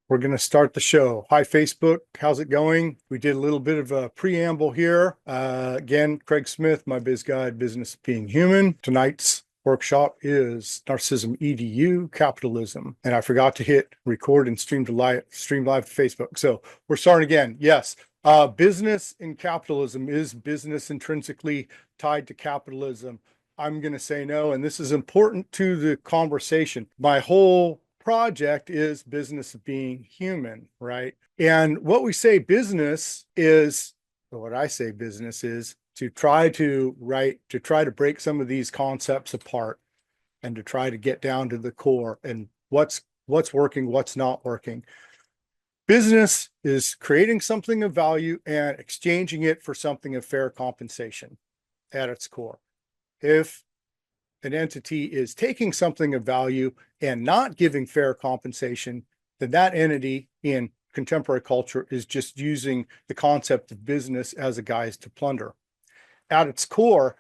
We're going to start the show. Hi, Facebook. How's it going? We did a little bit of a preamble here. Again, Craig Smith, MyBizGuide, Business of Being Human. Tonight's workshop is Narcissism Edu, Capitalism. And I forgot to hit record and stream live to Facebook. So we're starting again. Yes. Business in capitalism. Is business intrinsically tied to capitalism? I'm going to say no. And this is important to the conversation. My whole project is business of being human, right? And what we say business is, or what I say business is, to try to break some of these concepts apart and to try to get down to the core and what's working, what's not working. Business is creating something of value and exchanging it for something of fair compensation at its core. If an entity is taking something of value and not giving fair compensation, then that entity in contemporary culture is just using the concept of business as a guise to plunder. At its core,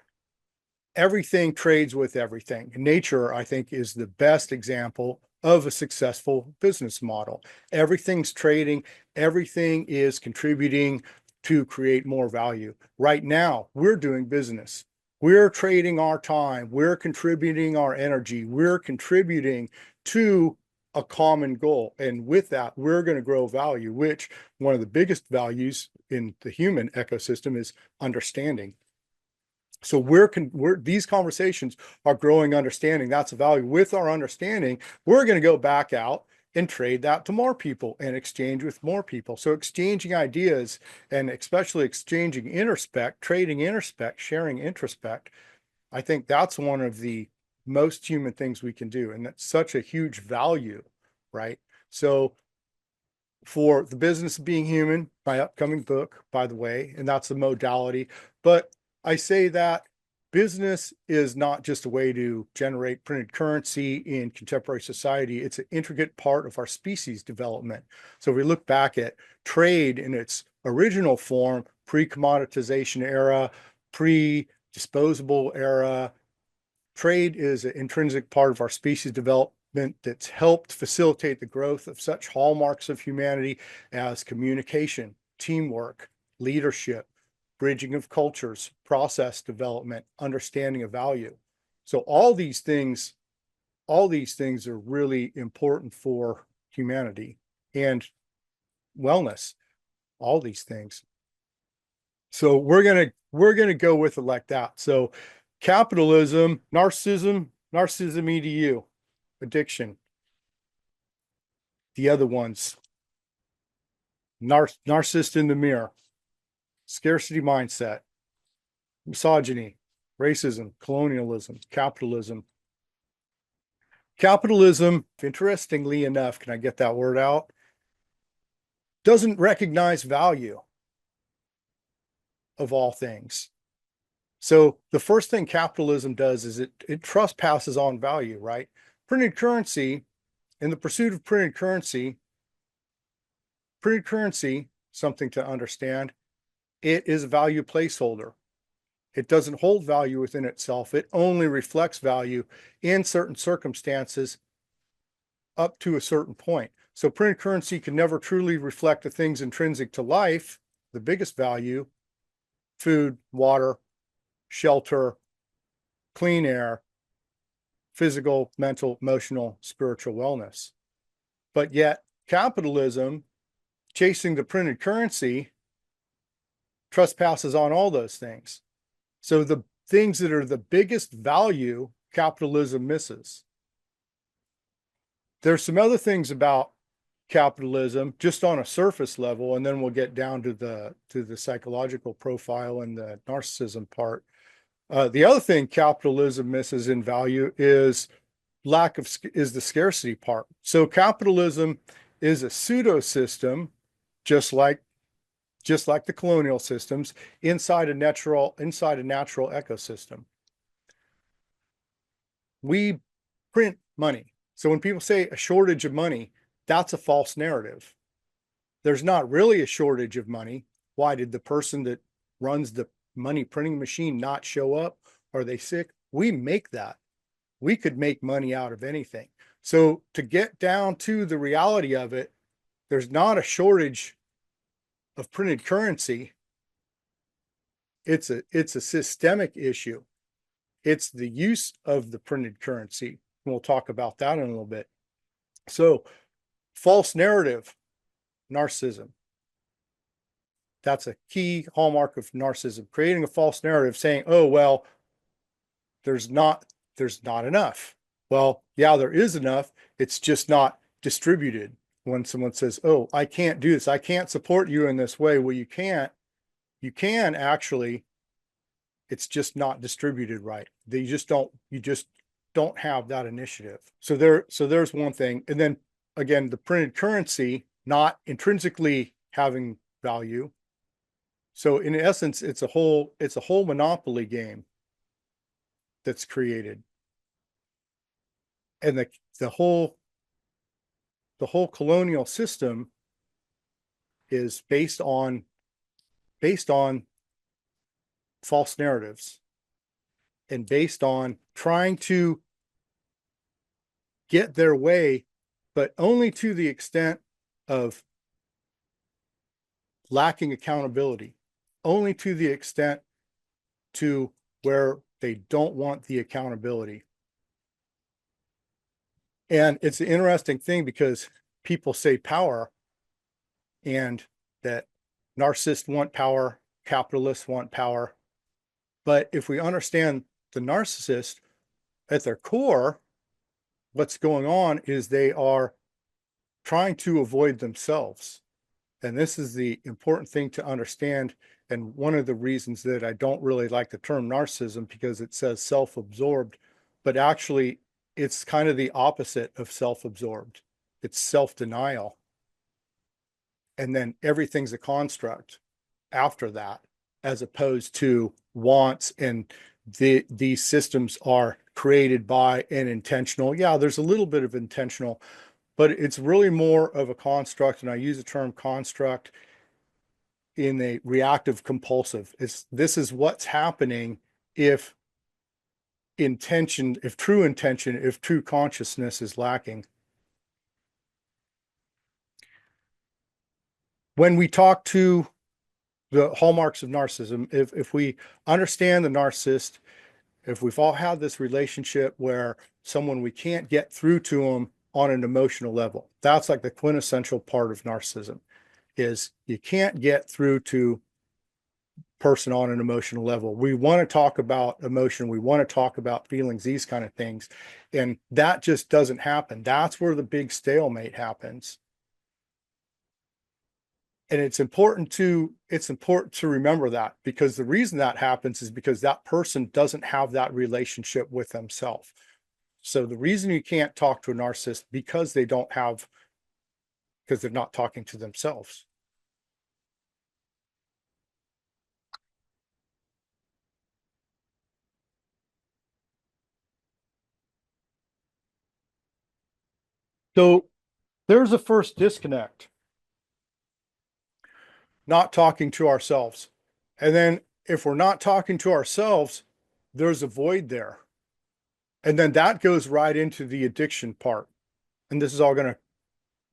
everything trades with everything. Nature, I think, is the best example of a successful business model. Everything's trading, everything is contributing to create more value. Right now, we're doing business. We're trading our time. We're contributing our energy. We're contributing to a common goal. And with that, we're going to grow value, which one of the biggest values in the human ecosystem is understanding. So these conversations are growing understanding. That's a value. With our understanding, we're going to go back out and trade that to more people and exchange with more people. So exchanging ideas and especially exchanging introspect, trading introspect, sharing introspect, I think that's one of the most human things we can do. And that's such a huge value, right? So for the business of being human, my upcoming book, by the way, and that's the modality, but I say that business is not just a way to generate printed currency in contemporary society. It's an intricate part of our species development. So if we look back at trade in its original form, pre-commoditization era, pre-disposable era, trade is an intrinsic part of our species development that's helped facilitate the growth of such hallmarks of humanity as communication, teamwork, leadership, bridging of cultures, process development, understanding of value. So all these things are really important for humanity and wellness, all these things. So we're gonna go with it like that. So capitalism, narcissism edu, addiction. The other ones, narcissist in the mirror, scarcity mindset, misogyny, racism, colonialism, capitalism. Capitalism, interestingly enough, can I get that word out? Doesn't recognize value of all things. So the first thing capitalism does is it trespasses on value, right? Printed currency, in the pursuit of printed currency, something to understand, it is a value placeholder. It doesn't hold value within itself. It only reflects value in certain circumstances up to a certain point. So printed currency can never truly reflect the things intrinsic to life, the biggest value, food, water, shelter, clean air, physical, mental, emotional, spiritual wellness. But yet capitalism, chasing the printed currency, trespasses on all those things. So the things that are the biggest value, capitalism misses. There's some other things about capitalism just on a surface level, and then we'll get down to the psychological profile and the narcissism part. The other thing capitalism misses in value is the scarcity part. So capitalism is a pseudo system, just like the colonial systems, inside a natural ecosystem. We print money. So when people say a shortage of money, that's a false narrative. There's not really a shortage of money. Why did the person that runs the money printing machine not show up? Are they sick? We make that. We could make money out of anything. So to get down to the reality of it, there's not a shortage of printed currency. It's a systemic issue. It's the use of the printed currency. We'll talk about that in a little bit. So, false narrative, narcissism. That's a key hallmark of narcissism, creating a false narrative saying, oh, well, there's not enough. Well, yeah, there is enough. It's just not distributed. When someone says, oh, I can't do this, I can't support you in this way. Well, you can actually, it's just not distributed right. You just don't have that initiative. So there's one thing. And then again, the printed currency not intrinsically having value. So in essence, it's a whole monopoly game that's created. And the whole colonial system is based on false narratives and based on trying to get their way, but only to the extent of lacking accountability, only to the extent to where they don't want the accountability. And it's an interesting thing because people say power and that narcissists want power, capitalists want power. But if we understand the narcissist at their core, what's going on is they are trying to avoid themselves. And this is the important thing to understand. And one of the reasons that I don't really like the term narcissism, because it says self-absorbed, but actually it's kind of the opposite of self-absorbed. It's self-denial. And then everything's a construct after that, as opposed to wants, and these systems are created by an intentional. Yeah, there's a little bit of intentional, but it's really more of a construct. And I use the term construct in a reactive compulsive. This is what's happening if true consciousness is lacking. When we talk to the hallmarks of narcissism, if we understand the narcissist, if we've all had this relationship where someone, we can't get through to them on an emotional level, that's like the quintessential part of narcissism, is you can't get through to person on an emotional level. We want to talk about emotion, we want to talk about feelings, these kind of things, and that just doesn't happen. That's where the big stalemate happens. And it's important to remember that, because the reason that happens is because that person doesn't have that relationship with themselves. So the reason you can't talk to a narcissist, because they're not talking to themselves. So there's a first disconnect. Not talking to ourselves. And then if we're not talking to ourselves, there's a void there. And then that goes right into the addiction part. And this is all going to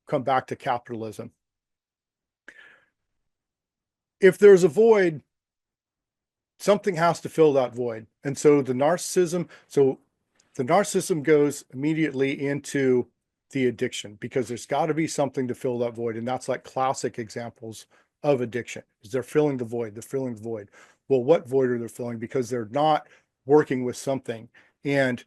come back to capitalism. If there's a void, something has to fill that void. And so the narcissism goes immediately into the addiction, because there's got to be something to fill that void. And that's like classic examples of addiction, is they're filling the void. Well, what void are they filling? Because they're not working with something. And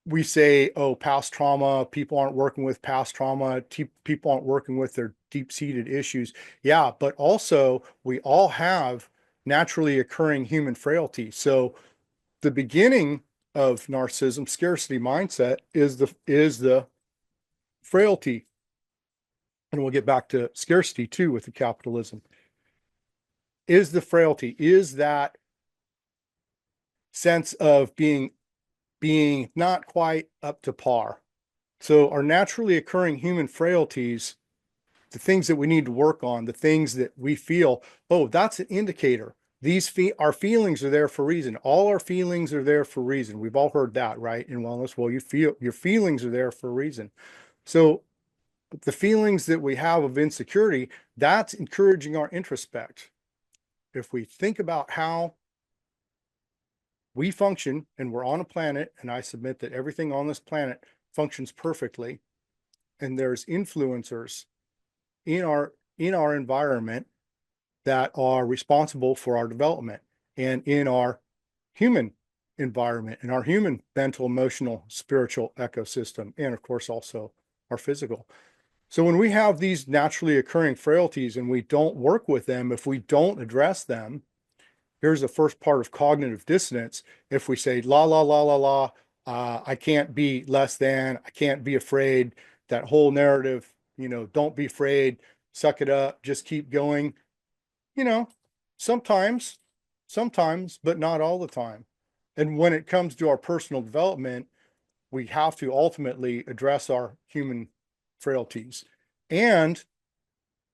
we say, oh, past trauma, people aren't working with past trauma, people aren't working with their deep-seated issues. Yeah, but also we all have naturally occurring human frailty. So the beginning of narcissism, scarcity mindset, is the frailty. And we'll get back to scarcity too with the capitalism. Is the frailty, is that sense of being not quite up to par. So our naturally occurring human frailties, the things that we need to work on, the things that we feel, oh, that's an indicator. Our feelings are there for a reason. All our feelings are there for a reason. We've all heard that, right? In wellness, well, your feelings are there for a reason. So the feelings that we have of insecurity, that's encouraging our introspect. If we think about how we function and we're on a planet, and I submit that everything on this planet functions perfectly, and there's influencers in our environment that are responsible for our development, and in our human environment, in our human mental, emotional, spiritual ecosystem, and of course also our physical. So when we have these naturally occurring frailties and we don't work with them, if we don't address them, here's the first part of cognitive dissonance. If we say, la, la, la, la, la, I can't be less than, I can't be afraid, that whole narrative, don't be afraid, suck it up, just keep going, sometimes, but not all the time. And when it comes to our personal development, we have to ultimately address our human frailties. And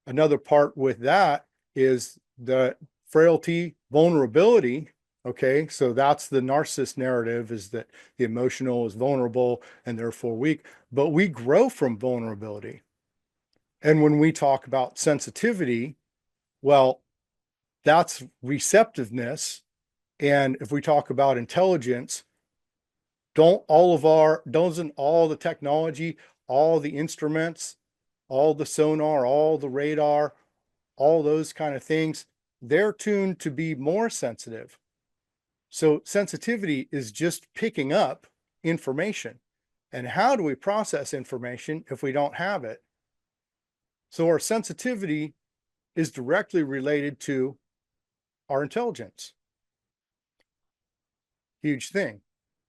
another part with that is the frailty, vulnerability. Okay, so that's the narcissist narrative, is that the emotional is vulnerable and therefore weak, but we grow from vulnerability. And when we talk about sensitivity, well, that's receptiveness. And if we talk about intelligence, doesn't all the technology, all the instruments, all the sonar, all the radar, all those kind of things, they're tuned to be more sensitive. So sensitivity is just picking up information. And how do we process information if we don't have it? So our sensitivity is directly related to our intelligence. Huge thing.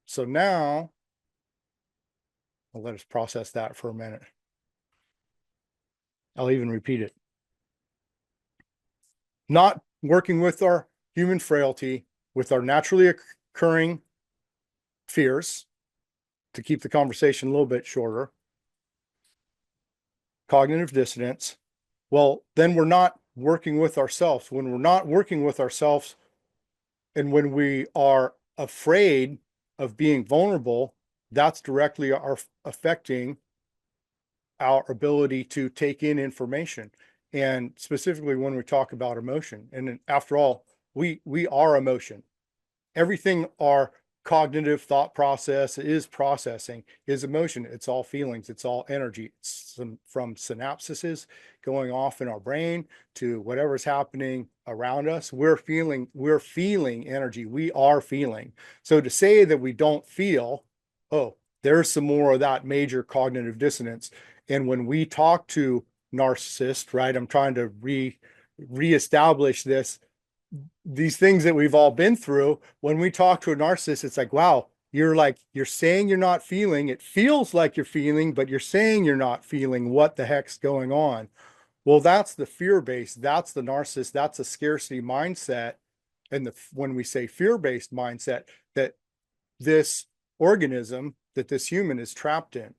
So now I'll let us process that for a minute. I'll even repeat it. Not working with our human frailty, with our naturally occurring fears, to keep the conversation a little bit shorter, cognitive dissonance. Well, then we're not working with ourselves. When we're not working with ourselves, and when we are afraid of being vulnerable, that's directly affecting our ability to take in information. And specifically when we talk about emotion, and after all, we are emotion. Everything our cognitive thought process is processing is emotion. It's all feelings, it's all energy. It's from synapses going off in our brain to whatever's happening around us. We're feeling energy. We are feeling. So to say that we don't feel, oh, there's some more of that major cognitive dissonance. And when we talk to narcissists, right, I'm trying to reestablish these things that we've all been through. When we talk to a narcissist, it's like, wow, you're saying you're not feeling, it feels like you're feeling, but you're saying you're not feeling. What the heck's going on? Well, that's the fear-based, that's the narcissist, that's a scarcity mindset. And when we say fear-based mindset, that this organism, that this human is trapped in.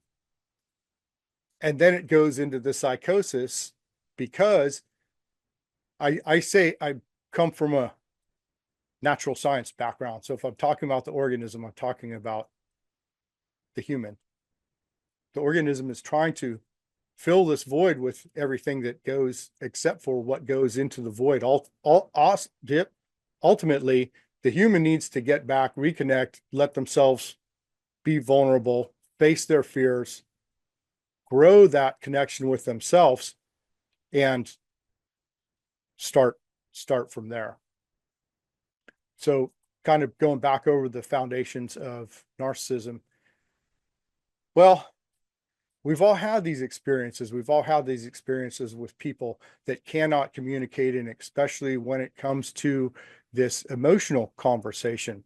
And then it goes into the psychosis, because I say I come from a natural science background. So if I'm talking about the organism, I'm talking about the human. The organism is trying to fill this void with everything that goes, except for what goes into the void. Ultimately, the human needs to get back, reconnect, let themselves be vulnerable, face their fears, grow that connection with themselves, and start from there. So kind of going back over the foundations of narcissism. Well, we've all had these experiences. We've all had these experiences with people that cannot communicate, and especially when it comes to this emotional conversation.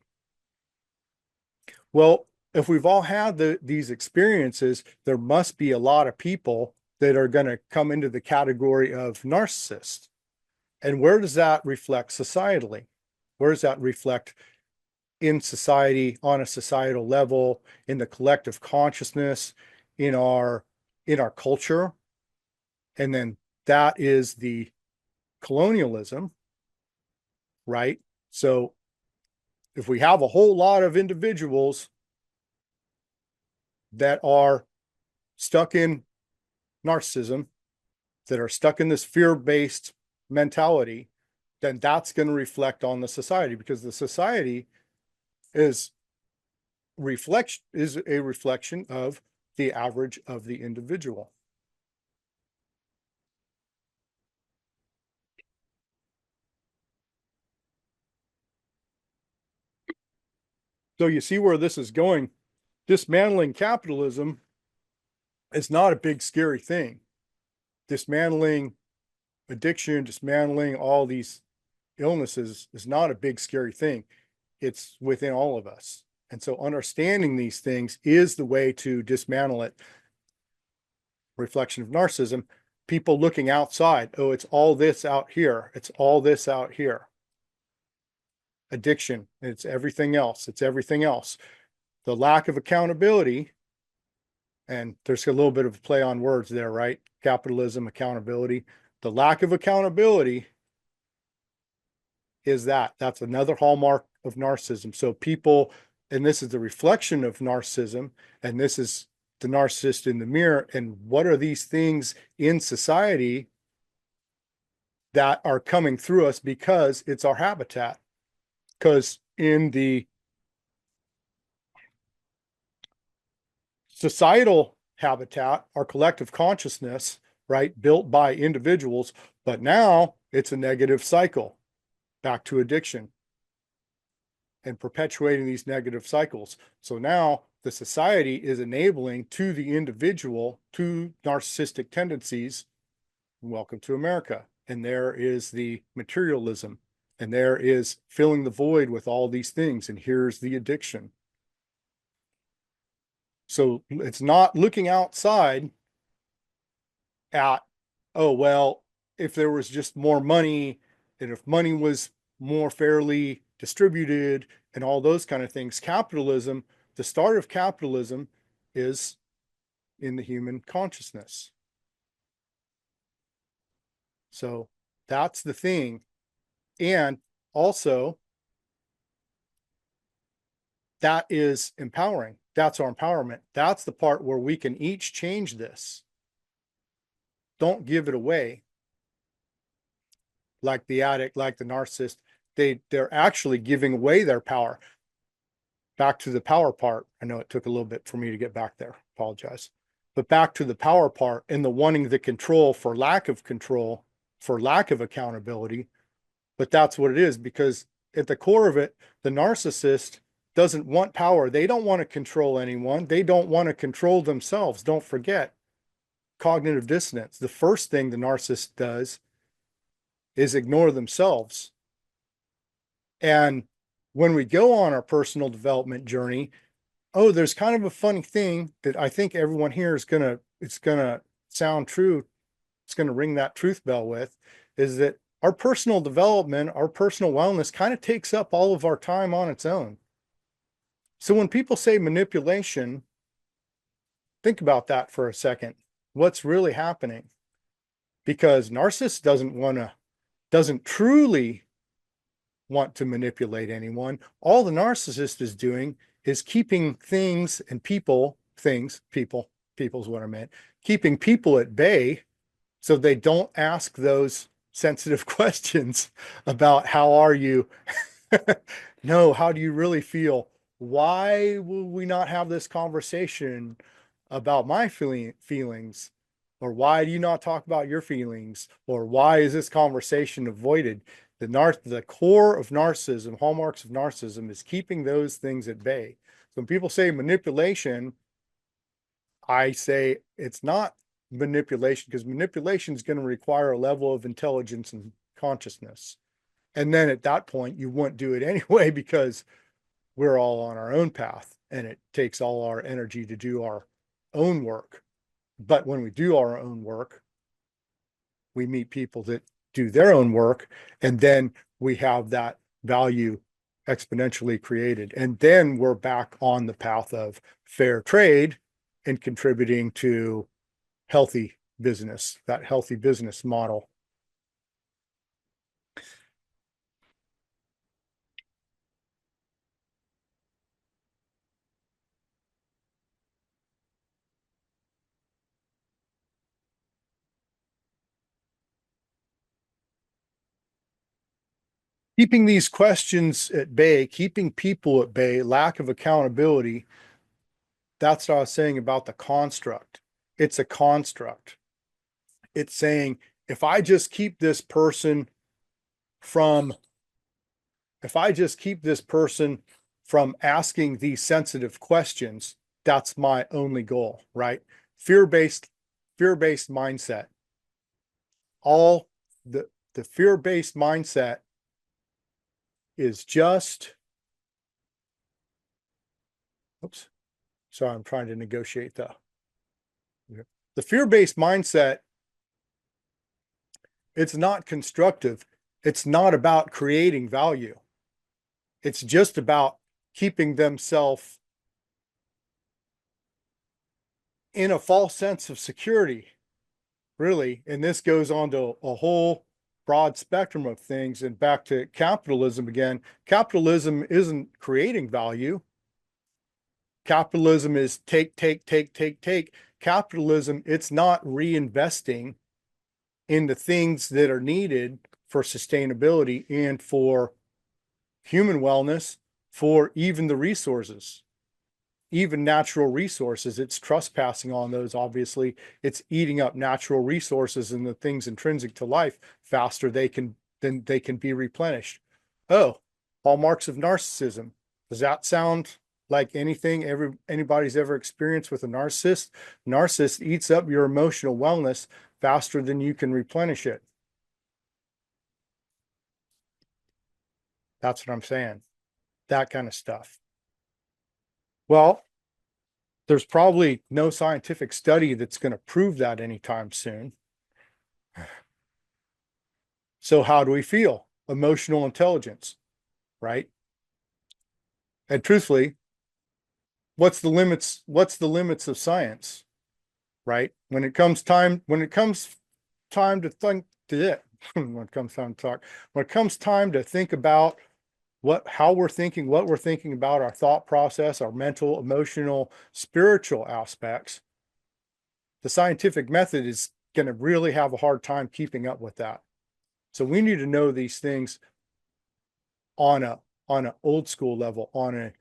Well, if we've all had these experiences, there must be a lot of people that are going to come into the category of narcissists. And where does that reflect societally? Where does that reflect in society, on a societal level, in the collective consciousness, in our culture? And then that is the colonialism, right? So if we have a whole lot of individuals that are stuck in narcissism, that are stuck in this fear-based mentality, then that's going to reflect on the society, because the society is a reflection of the average of the individual. So you see where this is going. Dismantling capitalism is not a big, scary thing. Dismantling addiction, dismantling all these illnesses is not a big, scary thing. It's within all of us. And so understanding these things is the way to dismantle it. Reflection of narcissism, people looking outside. Oh, it's all this out here. It's all this out here. Addiction, it's everything else. It's everything else. The lack of accountability, and there's a little bit of a play on words there, right? Capitalism, accountability. The lack of accountability is that's another hallmark of narcissism. So people, and this is the reflection of narcissism, and this is the narcissist in the mirror. And what are these things in society that are coming through us because it's our habitat? Because in the societal habitat, our collective consciousness, right, built by individuals, but now it's a negative cycle back to addiction and perpetuating these negative cycles. So now the society is enabling to the individual to narcissistic tendencies. Welcome to America. And there is the materialism, and there is filling the void with all these things. And here's the addiction. So it's not looking outside at, oh, well, if there was just more money, and if money was more fairly distributed and all those kind of things. Capitalism, the start of capitalism is in the human consciousness. So that's the thing. And also, that is empowering. That's our empowerment. That's the part where we can each change this. Don't give it away. Like the addict, like the narcissist, they're actually giving away their power. Back to the power part. I know it took a little bit for me to get back there. Apologize. But back to the power part and the wanting the control for lack of control, for lack of accountability. But that's what it is, because at the core of it, the narcissist doesn't want power. They don't want to control anyone. They don't want to control themselves. Don't forget cognitive dissonance. The first thing the narcissist does is ignore themselves. And when we go on our personal development journey, oh, there's kind of a funny thing that I think everyone here is it's gonna sound true. It's gonna ring that truth bell with, is that our personal development, our personal wellness kind of takes up all of our time on its own. So when people say manipulation, think about that for a second. What's really happening? Because narcissist doesn't truly want to manipulate anyone. All the narcissist is doing is keeping things and people's what I meant, keeping people at bay so they don't ask those sensitive questions about how are you? No, how do you really feel? Why will we not have this conversation about my feelings? Or why do you not talk about your feelings? Or why is this conversation avoided? The core of narcissism, hallmarks of narcissism, is keeping those things at bay. So when people say manipulation, I say it's not manipulation, because manipulation is going to require a level of intelligence and consciousness. And then at that point, you wouldn't do it anyway, because we're all on our own path and it takes all our energy to do our own work. But when we do our own work, we meet people that do their own work, and then we have that value exponentially created. And then we're back on the path of fair trade and contributing to healthy business, that healthy business model. keeping these questions at bay, keeping people at bay, lack of accountability. That's what I was saying about the construct. It's a construct. It's saying, if I just keep this person from, if I just keep this person from asking these sensitive questions, that's my only goal, right? Fear-based, fear-based mindset. All the fear-based mindset is just, oops, sorry, I'm trying to negotiate the fear-based mindset. It's not constructive. It's not about creating value. It's just about keeping themselves in a false sense of security, really. And this goes on to a whole broad spectrum of things. And back to capitalism again, capitalism isn't creating value. Capitalism is take, take, take, take, take. Capitalism, it's not reinvesting in the things that are needed for sustainability and for human wellness, for even the resources, even natural resources. It's trespassing on those, obviously. It's eating up natural resources and the things intrinsic to life faster than they can be replenished. Oh, hallmarks of narcissism. Does that sound like anything anybody's ever experienced with a narcissist? Narcissist eats up your emotional wellness faster than you can replenish it. That's what I'm saying. That kind of stuff. Well, there's probably no scientific study that's going to prove that anytime soon. So how do we feel? Emotional intelligence, right? And truthfully, what's the limits of science, right? When it comes time to think to it, when it comes time to talk, when it comes time to think about how we're thinking, what we're thinking about, our thought process, our mental, emotional, spiritual aspects, the scientific method is going to really have a hard time keeping up with that. So we need to know these things on an old school level, on an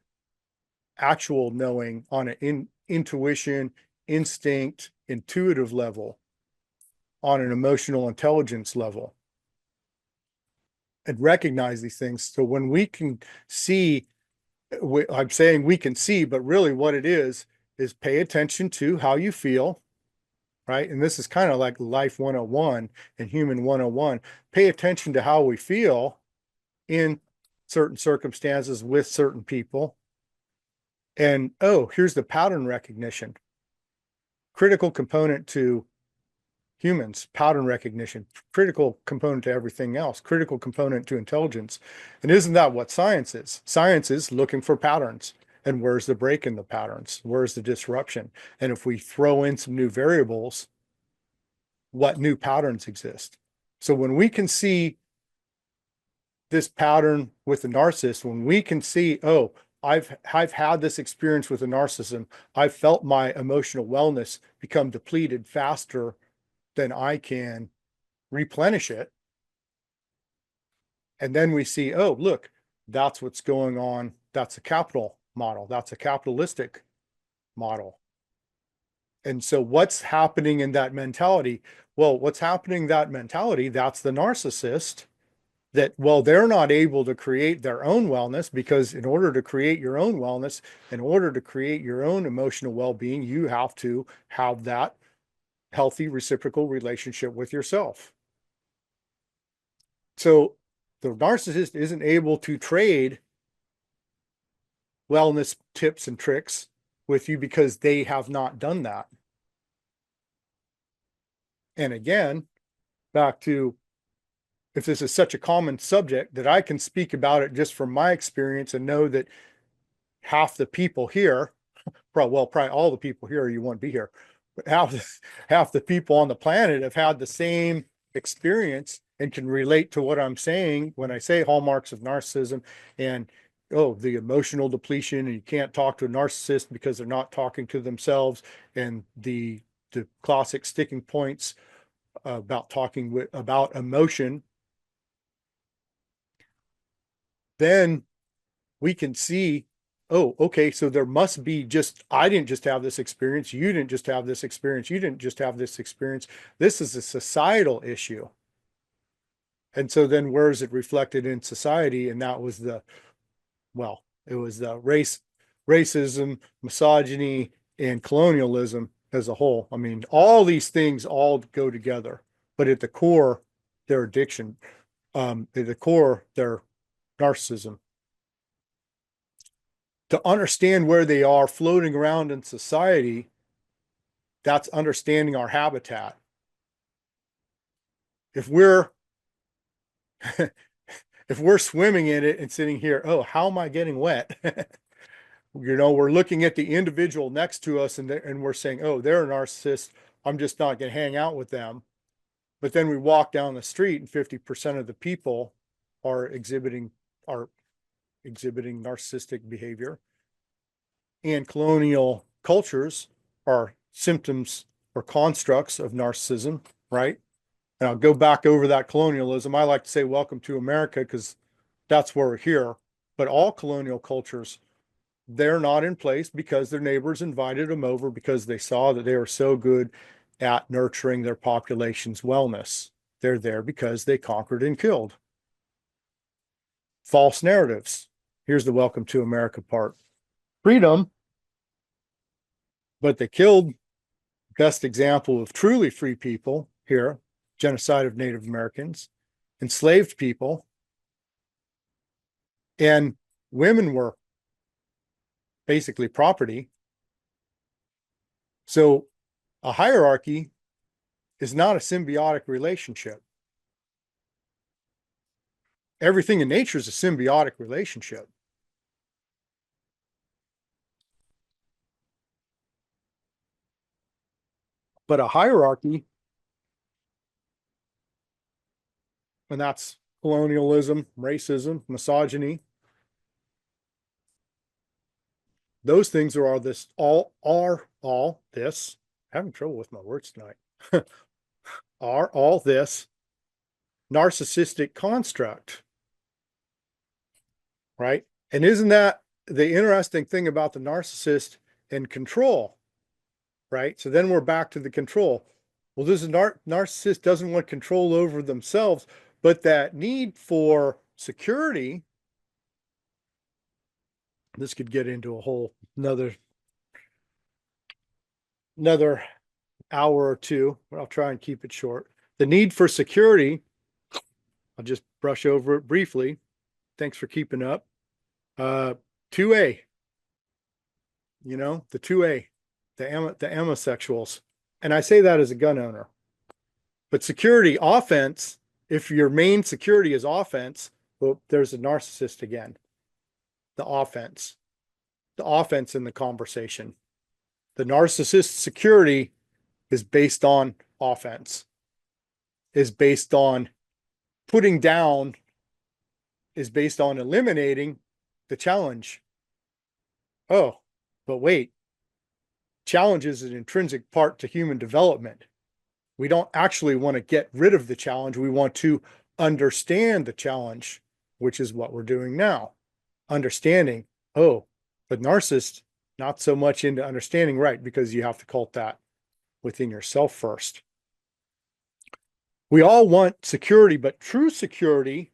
actual knowing, on an intuition, instinct, intuitive level, on an emotional intelligence level, and recognize these things. So when we can see, I'm saying we can see, but really what it is pay attention to how you feel, right? And this is kind of like life 101 and human 101. Pay attention to how we feel in certain circumstances with certain people. And oh, here's the pattern recognition. Critical component to humans, pattern recognition, critical component to everything else, critical component to intelligence. And isn't that what science is? Science is looking for patterns. And where's the break in the patterns? Where's the disruption? And if we throw in some new variables, what new patterns exist? So when we can see this pattern with the narcissist, when we can see, oh, I've had this experience with a narcissism, I've felt my emotional wellness become depleted faster than I can replenish it. And then we see, oh, look, that's what's going on. That's a capital model. That's a capitalistic model. And so what's happening in that mentality? Well, what's happening in that mentality, that's the narcissist. That, well, they're not able to create their own wellness, because in order to create your own wellness, in order to create your own emotional well-being, you have to have that healthy reciprocal relationship with yourself. So the narcissist isn't able to trade wellness tips and tricks with you because they have not done that. And again, back to, if this is such a common subject, that I can speak about it just from my experience and know that half the people here, probably all the people here, you won't be here, but half the people on the planet have had the same experience and can relate to what I'm saying when I say hallmarks of narcissism and, oh, the emotional depletion, and you can't talk to a narcissist because they're not talking to themselves, and the classic sticking points about talking about emotion. then we can see, oh, okay, so there must be just, I didn't just have this experience. You didn't just have this experience. You didn't just have this experience. This is a societal issue. And so then where is it reflected in society? And that was it was the racism, misogyny, and colonialism as a whole. I mean, all these things all go together, but at the core, their addiction, at the core, their narcissism. To understand where they are floating around in society, that's understanding our habitat. If we're if we're swimming in it and sitting here, oh, how am I getting wet? We're looking at the individual next to us and we're saying, oh, they're a narcissist. I'm just not going to hang out with them. But then we walk down the street and 50% of the people are exhibiting narcissistic behavior. And colonial cultures are symptoms or constructs of narcissism, right? And I'll go back over that colonialism. I like to say, welcome to America, because that's where we're here. But all colonial cultures, they're not in place because their neighbors invited them over because they saw that they were so good at nurturing their population's wellness. They're there because they conquered and killed. False narratives. Here's the welcome to America part. Freedom, but they killed. Best example of truly free people here, genocide of Native Americans, enslaved people, and women were basically property. So a hierarchy is not a symbiotic relationship. Everything in nature is a symbiotic relationship. But a hierarchy, and that's colonialism, racism, misogyny. Those things are all this. I'm having trouble with my words tonight. Are all this narcissistic construct, right? And isn't that the interesting thing about the narcissist and control, right? So then we're back to the control. Well, this narcissist doesn't want control over themselves, but that need for security, this could get into a whole another hour or two, but I'll try and keep it short. The need for security, I'll just brush over it briefly. Thanks for keeping up. 2A, the 2A, the homosexuals. And I say that as a gun owner. But security, offense, if your main security is offense, well, there's a narcissist again. The offense in the conversation. The narcissist security is based on offense, is based on putting down, is based on eliminating the challenge. Oh, but wait, challenge is an intrinsic part to human development. We don't actually want to get rid of the challenge. We want to understand the challenge, which is what we're doing now. Understanding, oh, the narcissist, not so much into understanding, right? Because you have to cult that within yourself first. We all want security, but true security,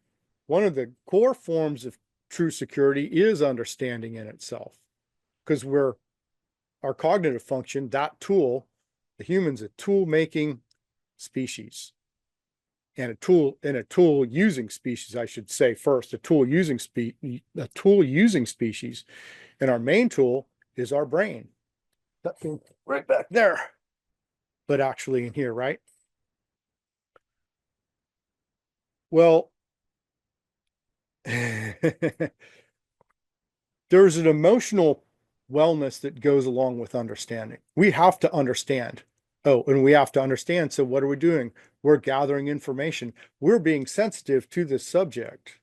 one of the core forms of true security is understanding in itself, because our cognitive function, that tool, the human's a tool making species, and a tool using species, I should say first, a tool using species, and our main tool is our brain. That thing right back there, but actually in here, right? Well, there's an emotional wellness that goes along with understanding. We have to understand. Oh, and we have to understand. So what are we doing? We're gathering information. We're being sensitive to this subject.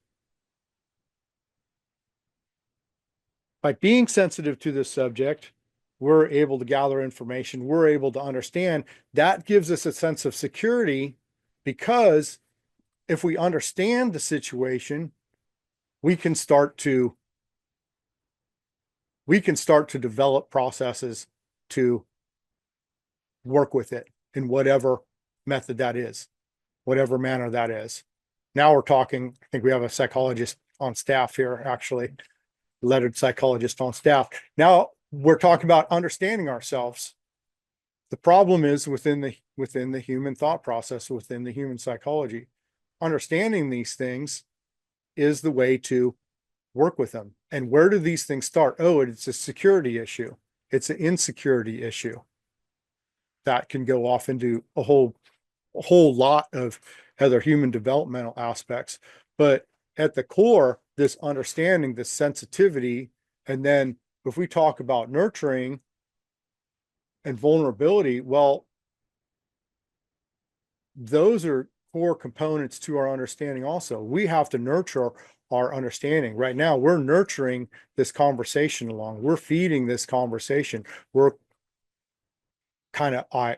By being sensitive to this subject, we're able to gather information. We're able to understand. That gives us a sense of security, because if we understand the situation, we can start to develop processes to work with it in whatever method that is, whatever manner that is. Now we're talking, I think we have a psychologist on staff here, actually, lettered psychologist on staff. Now we're talking about understanding ourselves. The problem is within the human thought process, within the human psychology. Understanding these things is the way to work with them. And where do these things start? Oh, it's a security issue. It's an insecurity issue. That can go off into a whole lot of other human developmental aspects. But at the core, this understanding, this sensitivity, and then if we talk about nurturing and vulnerability, well, those are core components to our understanding also. We have to nurture our understanding. Right now, we're nurturing this conversation along. We're feeding this conversation. We're kind of, I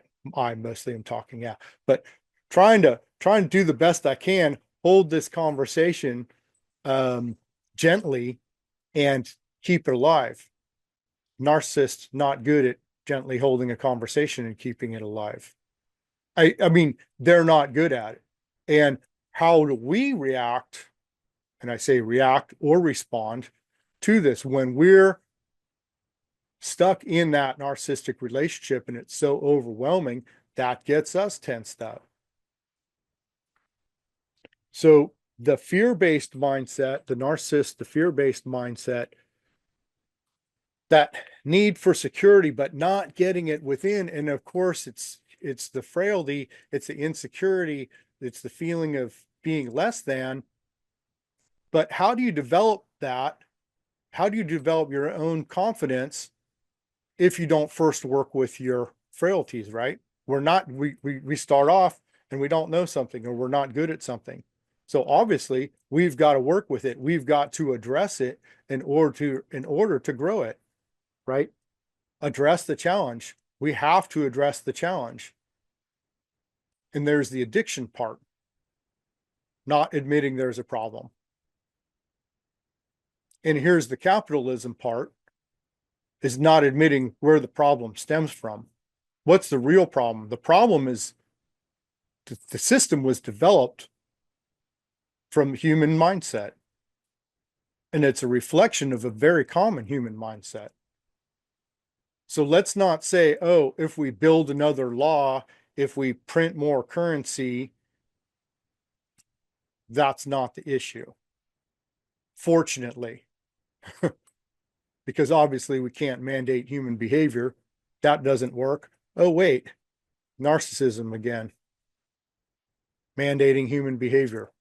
mostly am talking, yeah, but trying to do the best I can, hold this conversation gently and keep it alive. Narcissists not good at gently holding a conversation and keeping it alive. I mean, they're not good at it. And how do we react? And I say react or respond to this when we're stuck in that narcissistic relationship and it's so overwhelming that gets us tensed up. So the fear-based mindset, the narcissist, the fear-based mindset, that need for security, but not getting it within. And of course, it's the frailty, it's the insecurity, it's the feeling of being less than. But how do you develop that? How do you develop your own confidence if you don't first work with your frailties, right? We start off and we don't know something or we're not good at something. So obviously we've got to work with it. We've got to address it in order to grow it, right? Address the challenge. We have to address the challenge. And there's the addiction part, not admitting there's a problem. And here's the capitalism part, is not admitting where the problem stems from. What's the real problem? The problem is the system was developed from human mindset. And it's a reflection of a very common human mindset. So let's not say, oh, if we build another law, if we print more currency, that's not the issue. Fortunately, because obviously we can't mandate human behavior. That doesn't work. Oh, wait, narcissism again. Mandating human behavior.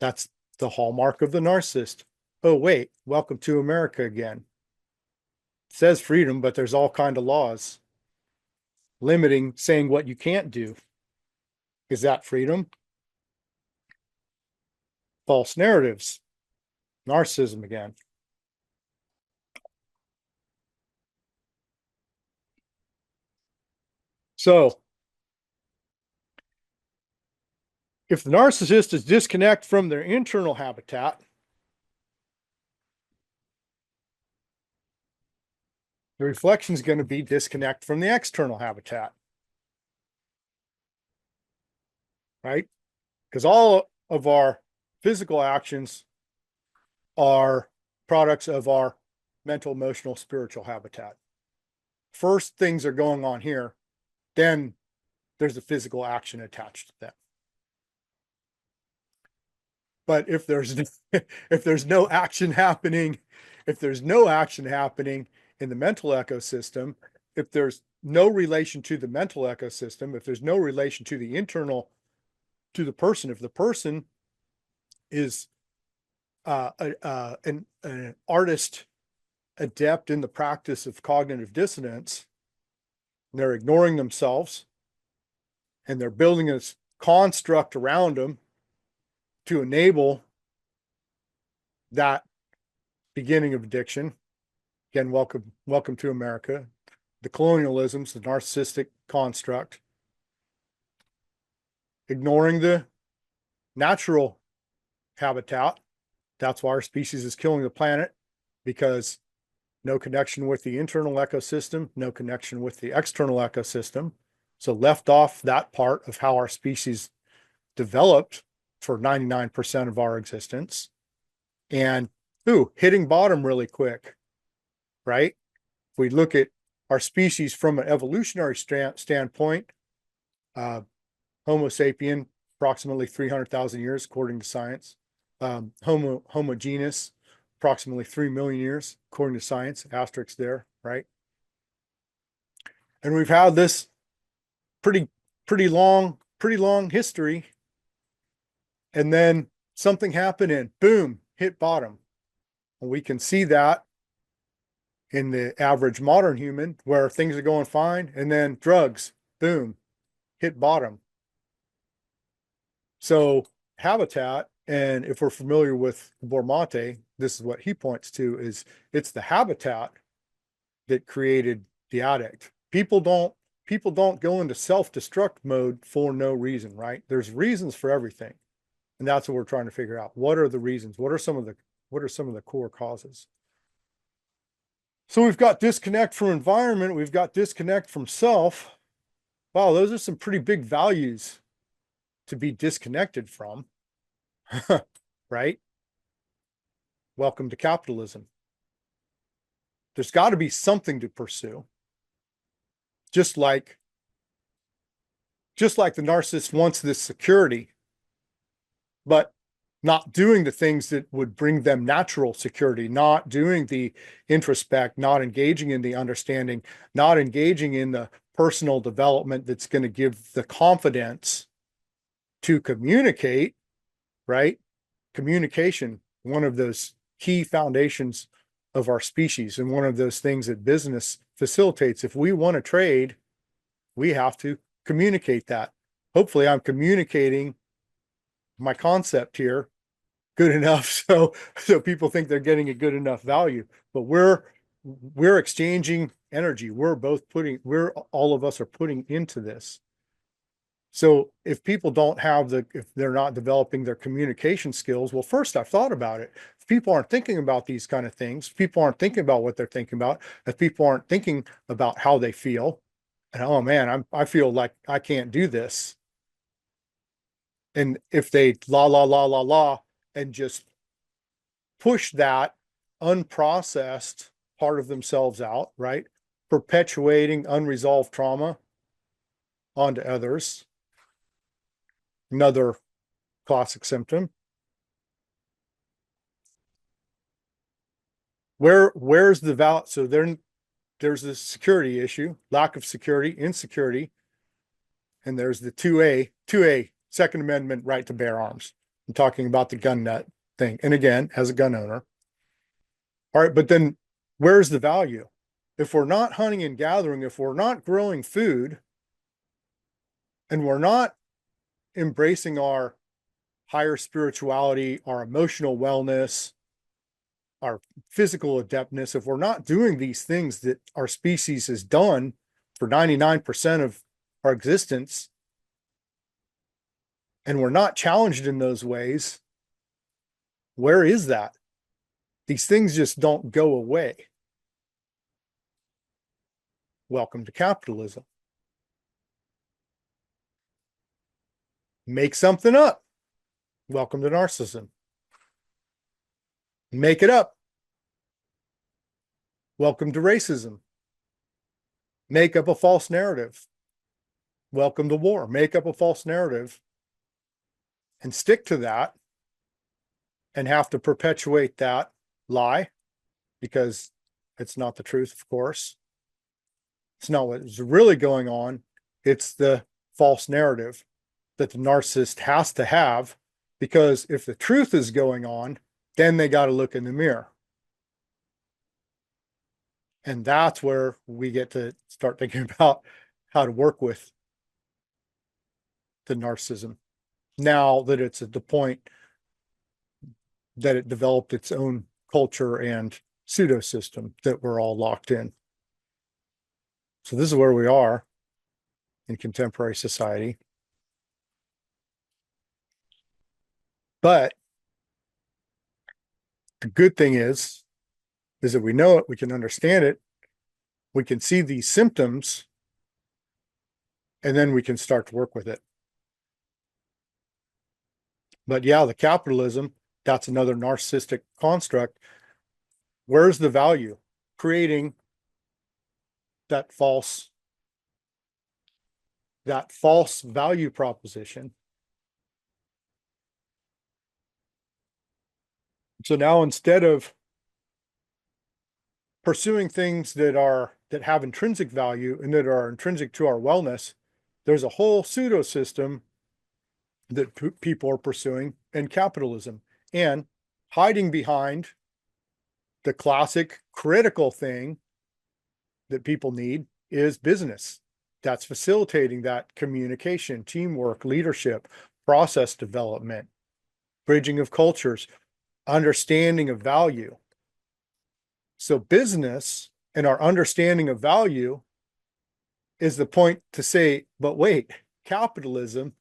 That's the hallmark of the narcissist. Oh, wait, welcome to America again. It says freedom, but there's all kinds of laws limiting, saying what you can't do. Is that freedom? False narratives. Narcissism again. So if the narcissist is disconnect from their internal habitat, the reflection is going to be disconnect from the external habitat, right? Because all of our physical actions are products of our mental, emotional, spiritual habitat. First things are going on here, then there's a physical action attached to that. But if there's no action happening, if there's no action happening in the mental ecosystem, if there's no relation to the mental ecosystem, if there's no relation to the internal, to the person, if the person is an artist adept in the practice of cognitive dissonance, and they're ignoring themselves, and they're building a construct around them to enable that beginning of addiction. Again, welcome to America. The colonialism's the narcissistic construct. Ignoring the natural habitat That's why our species is killing the planet, because no connection with the internal ecosystem, no connection with the external ecosystem. So left off that part of how our species developed for 99% of our existence. And hitting bottom really quick, right? If we look at our species from an evolutionary standpoint, Homo sapien, approximately 300,000 years, according to science. Homo genus, approximately 3 million years, according to science, asterisk there, right? And we've had this pretty long history. And then something happened and boom, hit bottom. And we can see that in the average modern human where things are going fine. And then drugs, boom, hit bottom. So habitat, and if we're familiar with Bormate, this is what he points to, is it's the habitat that created the addict. People don't go into self-destruct mode for no reason, right? There's reasons for everything. And that's what we're trying to figure out. What are the reasons? What are some of the core causes? So we've got disconnect from environment, we've got disconnect from self. Wow, those are some pretty big values to be disconnected from. Right? Welcome to capitalism. There's got to be something to pursue. Just like the narcissist wants this security, but not doing the things that would bring them natural security, not doing the introspect, not engaging in the understanding, not engaging in the personal development that's going to give the confidence to communicate, right? Communication, one of those key foundations of our species, and one of those things that business facilitates. If we want to trade, we have to communicate that. Hopefully I'm communicating my concept here good enough so people think they're getting a good enough value. But we're exchanging energy. All of us are putting into this. So if people if they're not developing their communication skills, well, first I've thought about it. If people aren't thinking about these kind of things, people aren't thinking about what they're thinking about, if people aren't thinking about how they feel, and oh man, I feel like I can't do this. And if they la and just push that unprocessed part of themselves out, right? Perpetuating unresolved trauma onto others. Another classic symptom. Where's the value? So there's the security issue, lack of security, insecurity, and there's the 2A, Second Amendment right to bear arms. I'm talking about the gun nut thing. And again, as a gun owner. All right, but then where's the value? If we're not hunting and gathering, if we're not growing food, and we're not embracing our higher spirituality, our emotional wellness, our physical adeptness, if we're not doing these things that our species has done for 99% of our existence, and we're not challenged in those ways, where is that? These things just don't go away. Welcome to capitalism. Make something up. Welcome to narcissism. Make it up. Welcome to racism. Make up a false narrative. Welcome to war. Make up a false narrative and stick to that and have to perpetuate that lie because it's not the truth, of course. It's not what is really going on. It's the false narrative that the narcissist has to have, because if the truth is going on, then they got to look in the mirror. And that's where we get to start thinking about how to work with the narcissism now that it's at the point that it developed its own culture and pseudo system that we're all locked in. So this is where we are in contemporary society. But The good thing is that we know it, we can understand it, we can see these symptoms, and then we can start to work with it. But yeah, the capitalism, that's another narcissistic construct. Where's the value? Creating that false value proposition. So now instead of pursuing things that have intrinsic value and that are intrinsic to our wellness, there's a whole pseudo system that people are pursuing in capitalism, and hiding behind the classic critical thing that people need is business. That's facilitating that communication, teamwork, leadership, process development, bridging of cultures, understanding of value. So business and our understanding of value is the point to say, but wait, capitalism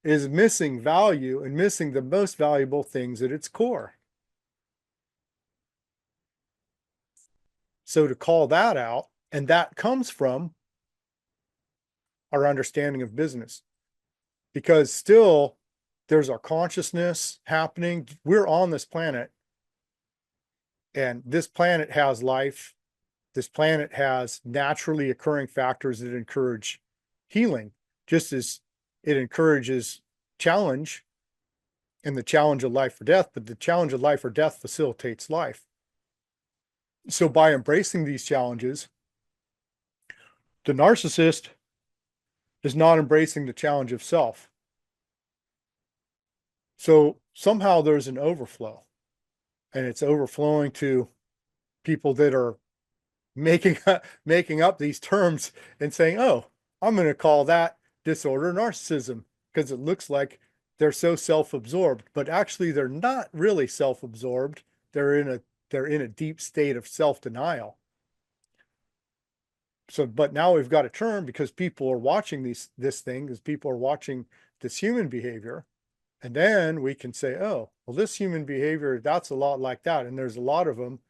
is missing value and missing the most valuable things at its core. So to call that out, and that comes from our understanding of business, because still there's our consciousness happening. We're on this planet, and this planet has life. This planet has naturally occurring factors that encourage healing, just as it encourages challenge and the challenge of life or death, but the challenge of life or death facilitates life. So by embracing these challenges, the narcissist is not embracing the challenge of self. So somehow there's an overflow, and it's overflowing to people that are making up these terms and saying, oh, I'm going to call that disorder narcissism because it looks like they're so self-absorbed, but actually they're not really self-absorbed. They're in a deep state of self-denial. So, but now we've got a term because people are watching this thing, because people are watching this human behavior. And then we can say, oh, well, this human behavior, that's a lot like that. And there's a lot of them.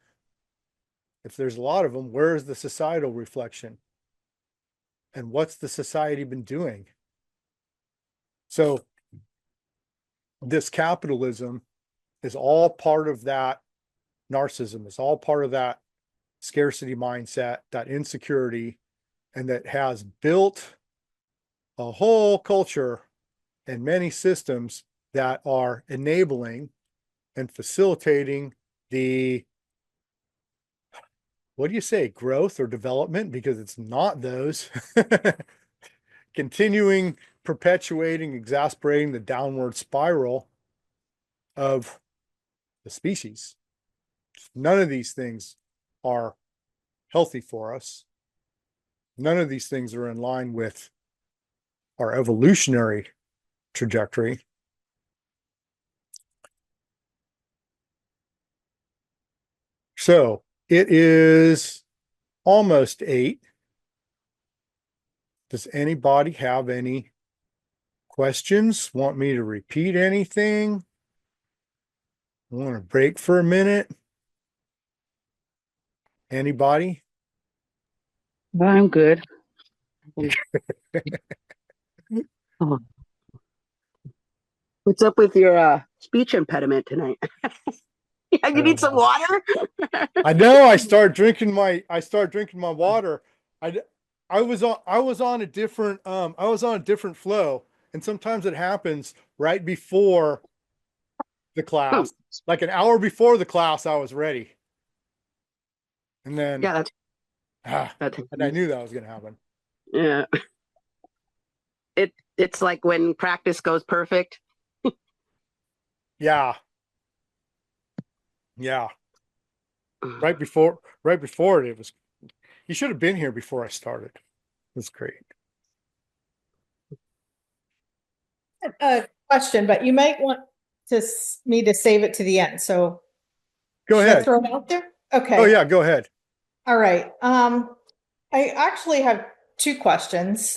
If there's a lot of them, where's the societal reflection? And what's the society been doing? So this capitalism is all part of that narcissism. It's all part of that scarcity mindset, that insecurity, and that has built a whole culture and many systems that are enabling and facilitating the, what do you say, growth or development? Because it's not those. Continuing, perpetuating, exasperating the downward spiral of the species. None of these things are healthy for us. None of these things are in line with our evolutionary trajectory. So it is almost 8. Does anybody have any questions? Want me to repeat anything? Want to break for a minute? Anybody? I'm good. Oh. What's up with your speech impediment tonight? Yeah, you need some water? I know. I start drinking my water. I was on a different flow, and sometimes it happens right before the class. Like an hour before the class, I was ready. And then Yeah, and I knew that was going to happen. Yeah. It's like when practice goes perfect. Yeah. Yeah. Right before it was, you should have been here before I started. It was great. A question, but you might want me to save it to the end. So Go should I ahead. throw it out there? Okay. Oh yeah, go ahead. All right. I actually have 2 questions.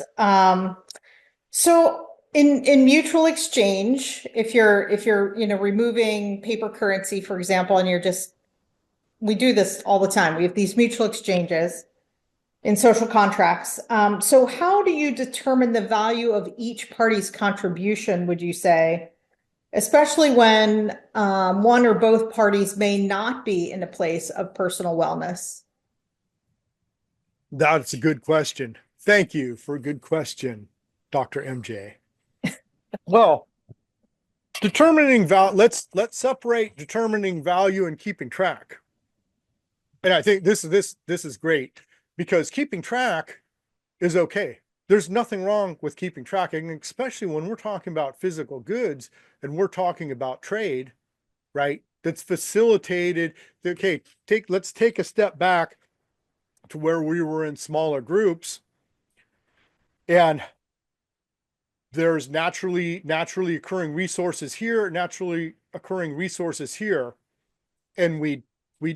So in mutual exchange, if you're removing paper currency, for example, and you're just we do this all the time. We have these mutual exchanges in social contracts. So how do you determine the value of each party's contribution, would you say? Especially when one or both parties may not be in a place of personal wellness. That's a good question. Thank you for a good question, Dr. MJ. Well, determining value, let's separate determining value and keeping track. And I think this is great because keeping track is okay. There's nothing wrong with keeping track, and especially when we're talking about physical goods and we're talking about trade, right? That's facilitated. Okay, let's take a step back to where we were in smaller groups, and there's naturally occurring resources here, and we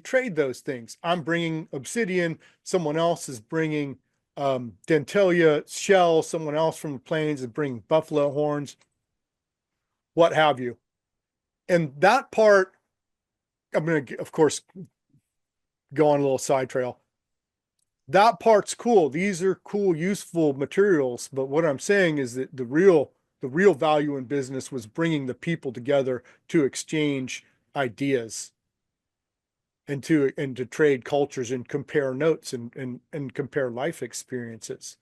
trade those things. I'm bringing obsidian, someone else is bringing dentalia shell, someone else from the plains is bringing buffalo horns, what have you. And that part, I'm going to, of course, go on a little side trail. That part's cool. These are cool, useful materials. But what I'm saying is that the real value in business was bringing the people together to exchange ideas and to trade cultures and compare notes and compare life experiences.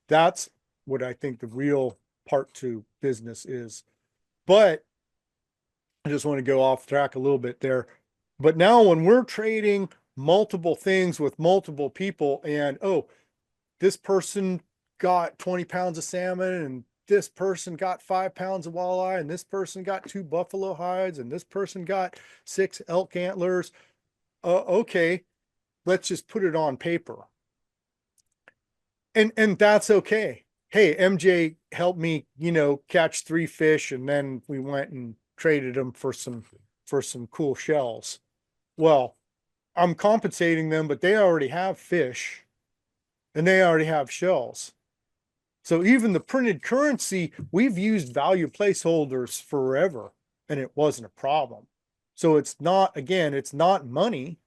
That's what I think the real part to business is. But I just want to go off track a little bit there. But now when we're trading multiple things with multiple people, and this person got 20 pounds of salmon, and this person got 5 pounds of walleye, and this person got 2 buffalo hides, and this person got 6 elk antlers. Okay, let's just put it on paper. And that's okay. Hey, MJ helped me, catch 3 fish, and then we went and traded them for some cool shells. Well, I'm compensating them, but they already have fish and they already have shells. So even the printed currency, we've used value placeholders forever and it wasn't a problem. So it's not money.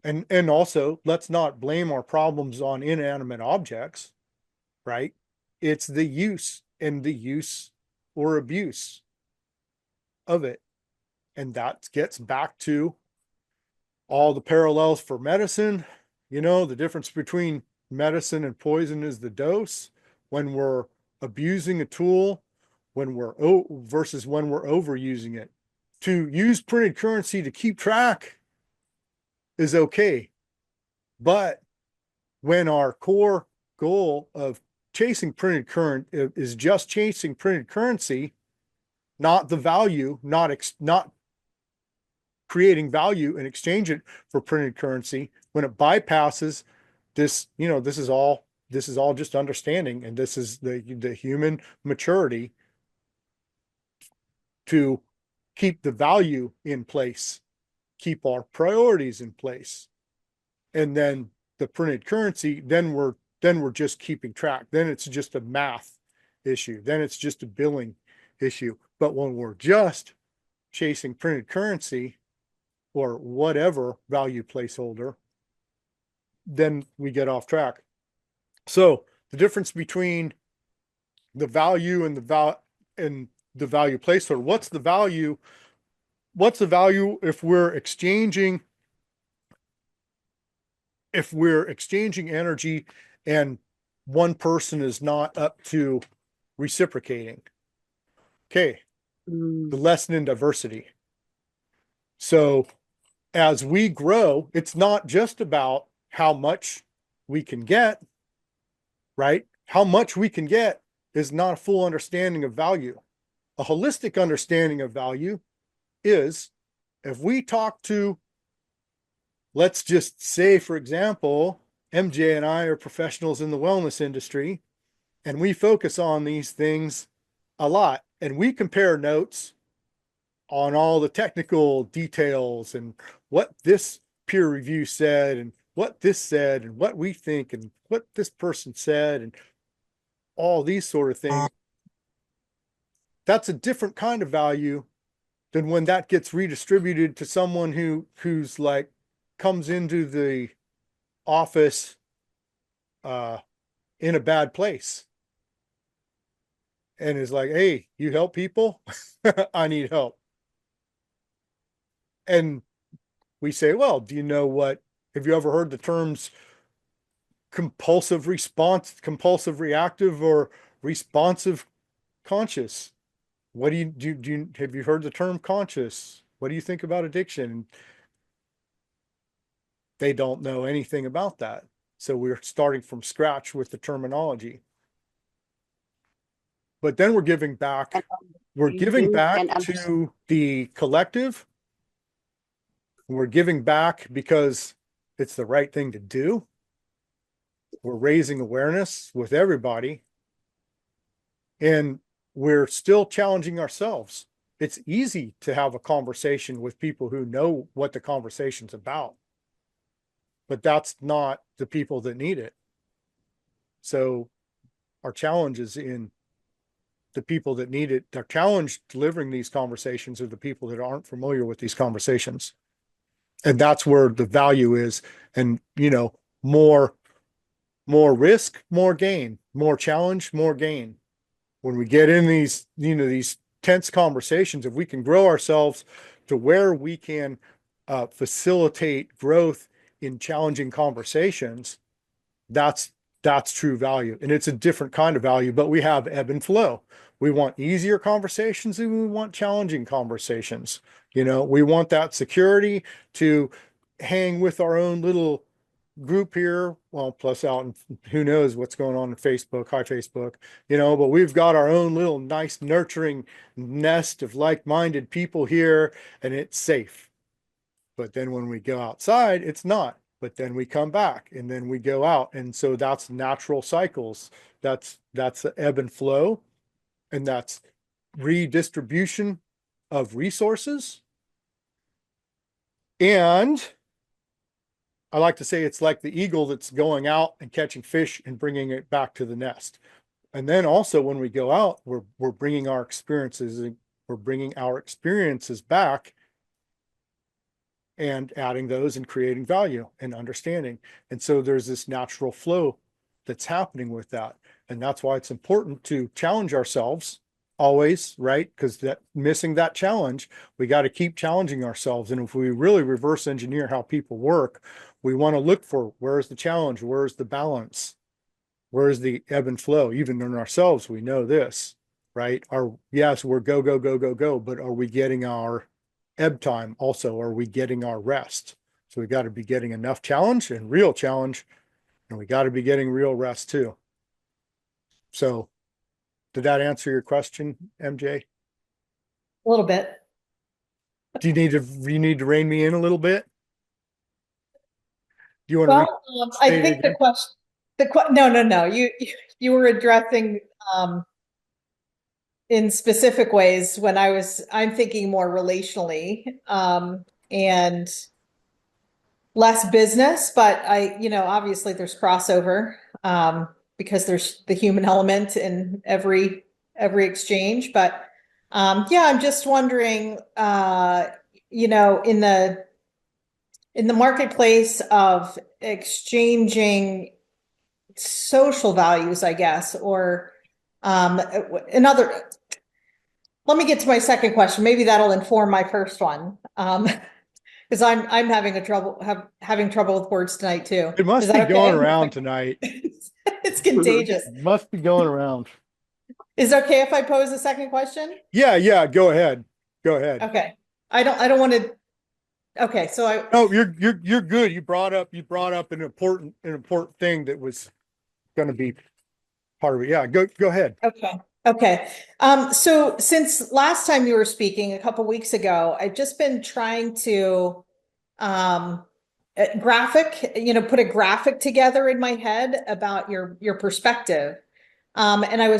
And also, let's not blame our problems on inanimate objects, right? It's the use or abuse of it. And that gets back to all the parallels for medicine. The difference between medicine and poison is the dose. When we're abusing a tool, versus when we're overusing it. To use printed currency to keep track is okay. But when our core goal of chasing printed current is just chasing printed currency, not the value, not creating value and exchange it for printed currency, when it bypasses this, this is all just understanding, and this is the human maturity to keep the value in place, keep our priorities in place. And then the printed currency, then we're just keeping track. Then it's just a math issue. Then it's just a billing issue. But when we're just chasing printed currency or whatever value placeholder, then we get off track. So the difference between the value and the value placeholder, what's the value if we're exchanging energy and one person is not up to reciprocating? Okay, the lesson in diversity. So as we grow, it's not just about how much we can get, right? How much we can get is not a full understanding of value. A holistic understanding of value is, if we talk to, let's just say, for example, MJ and I are professionals in the wellness industry, and we focus on these things a lot, and we compare notes on all the technical details and what this peer review said and what this said and what we think and what this person said and all these sort of things. That's a different kind of value then when that gets redistributed to someone who's like comes into the office in a bad place and is like, hey, you help people? I need help. And we say, well, do you know have you ever heard the terms compulsive response, compulsive reactive, or responsive conscious? What do you have you heard the term conscious? What do you think about addiction? They don't know anything about that. So we're starting from scratch with the terminology. But then we're giving back to the collective. We're giving back because it's the right thing to do. We're raising awareness with everybody. And we're still challenging ourselves. It's easy to have a conversation with people who know what the conversation's about, but that's not the people that need it. So our challenge is in the people that need it. Our challenge delivering these conversations are the people that aren't familiar with these conversations. And that's where the value is. And, more risk, more gain, more challenge, more gain. When we get in these, these tense conversations, if we can grow ourselves to where we can facilitate growth in challenging conversations, that's true value. And it's a different kind of value, but we have ebb and flow. We want easier conversations and we want challenging conversations. We want that security to hang with our own little group here, well, plus out, and who knows what's going on in Facebook, hi Facebook, but we've got our own little nice nurturing nest of like-minded people here, and it's safe. But then when we go outside, it's not. But then we come back and then we go out. And so that's natural cycles. That's the ebb and flow, and that's redistribution of resources. And I like to say it's like the eagle that's going out and catching fish and bringing it back to the nest. And then also when we go out, we're bringing our experiences back and adding those and creating value and understanding. And so there's this natural flow that's happening with that. And that's why it's important to challenge ourselves always, right? Because missing that challenge, we got to keep challenging ourselves. And if we really reverse engineer how people work, we want to look for where's the challenge, where's the balance, where's the ebb and flow. Even in ourselves, we know this, right? Yes, we're go, go, go, go, go, but are we getting our ebb time also? Are we getting our rest? So we got to be getting enough challenge and real challenge, and we got to be getting real rest too. So did that answer your question, MJ? A little bit. Do you need to rein me in a little bit? Do you want to I think the question, no. You were addressing in specific ways when I'm thinking more relationally and less business, but obviously there's crossover because there's the human element in every exchange. But I'm just wondering, in the marketplace of exchanging social values, I guess, or let me get to my second question. Maybe that'll inform my first one. Because I'm having trouble with words tonight too. It must be going around tonight. It's contagious. It must be going around. Is it okay if I pose a second question? Yeah. Go ahead. Okay. I don't want to. Okay, so No, you're good. You brought up an important thing that was going to be part of it. Yeah, go ahead. Okay. So since last time you were speaking a couple weeks ago, I've just been trying to put a graphic together in my head about your perspective. And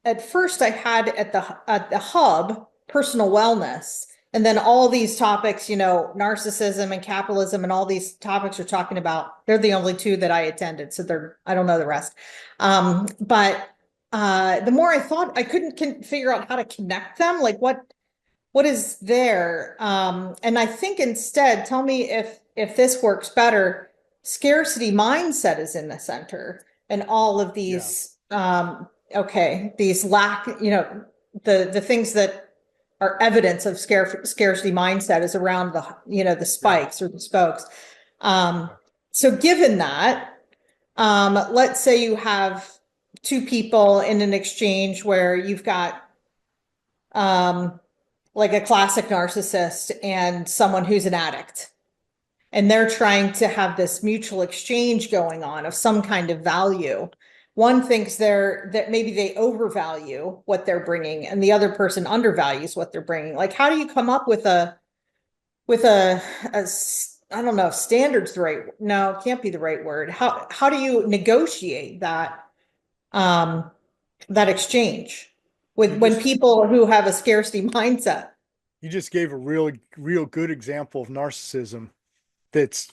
at first I had at the hub personal wellness, and then all these topics, narcissism and capitalism and all these topics you're talking about, they're the only two that I attended. So I don't know the rest. But the more I thought, I couldn't figure out how to connect them. Like what is there? And I think instead, tell me if this works better, scarcity mindset is in the center, and all of these these lack, the things that are evidence of scarcity mindset is around the spikes or the spokes. So given that, let's say you have two people in an exchange where you've got like a classic narcissist and someone who's an addict, and they're trying to have this mutual exchange going on of some kind of value. One thinks that maybe they overvalue what they're bringing, and the other person undervalues what they're bringing. Like, how do you come up with a I don't know if standard's the right, no, it can't be the right word. How do you negotiate that that exchange when people who have a scarcity mindset? You just gave a real good example of narcissism that's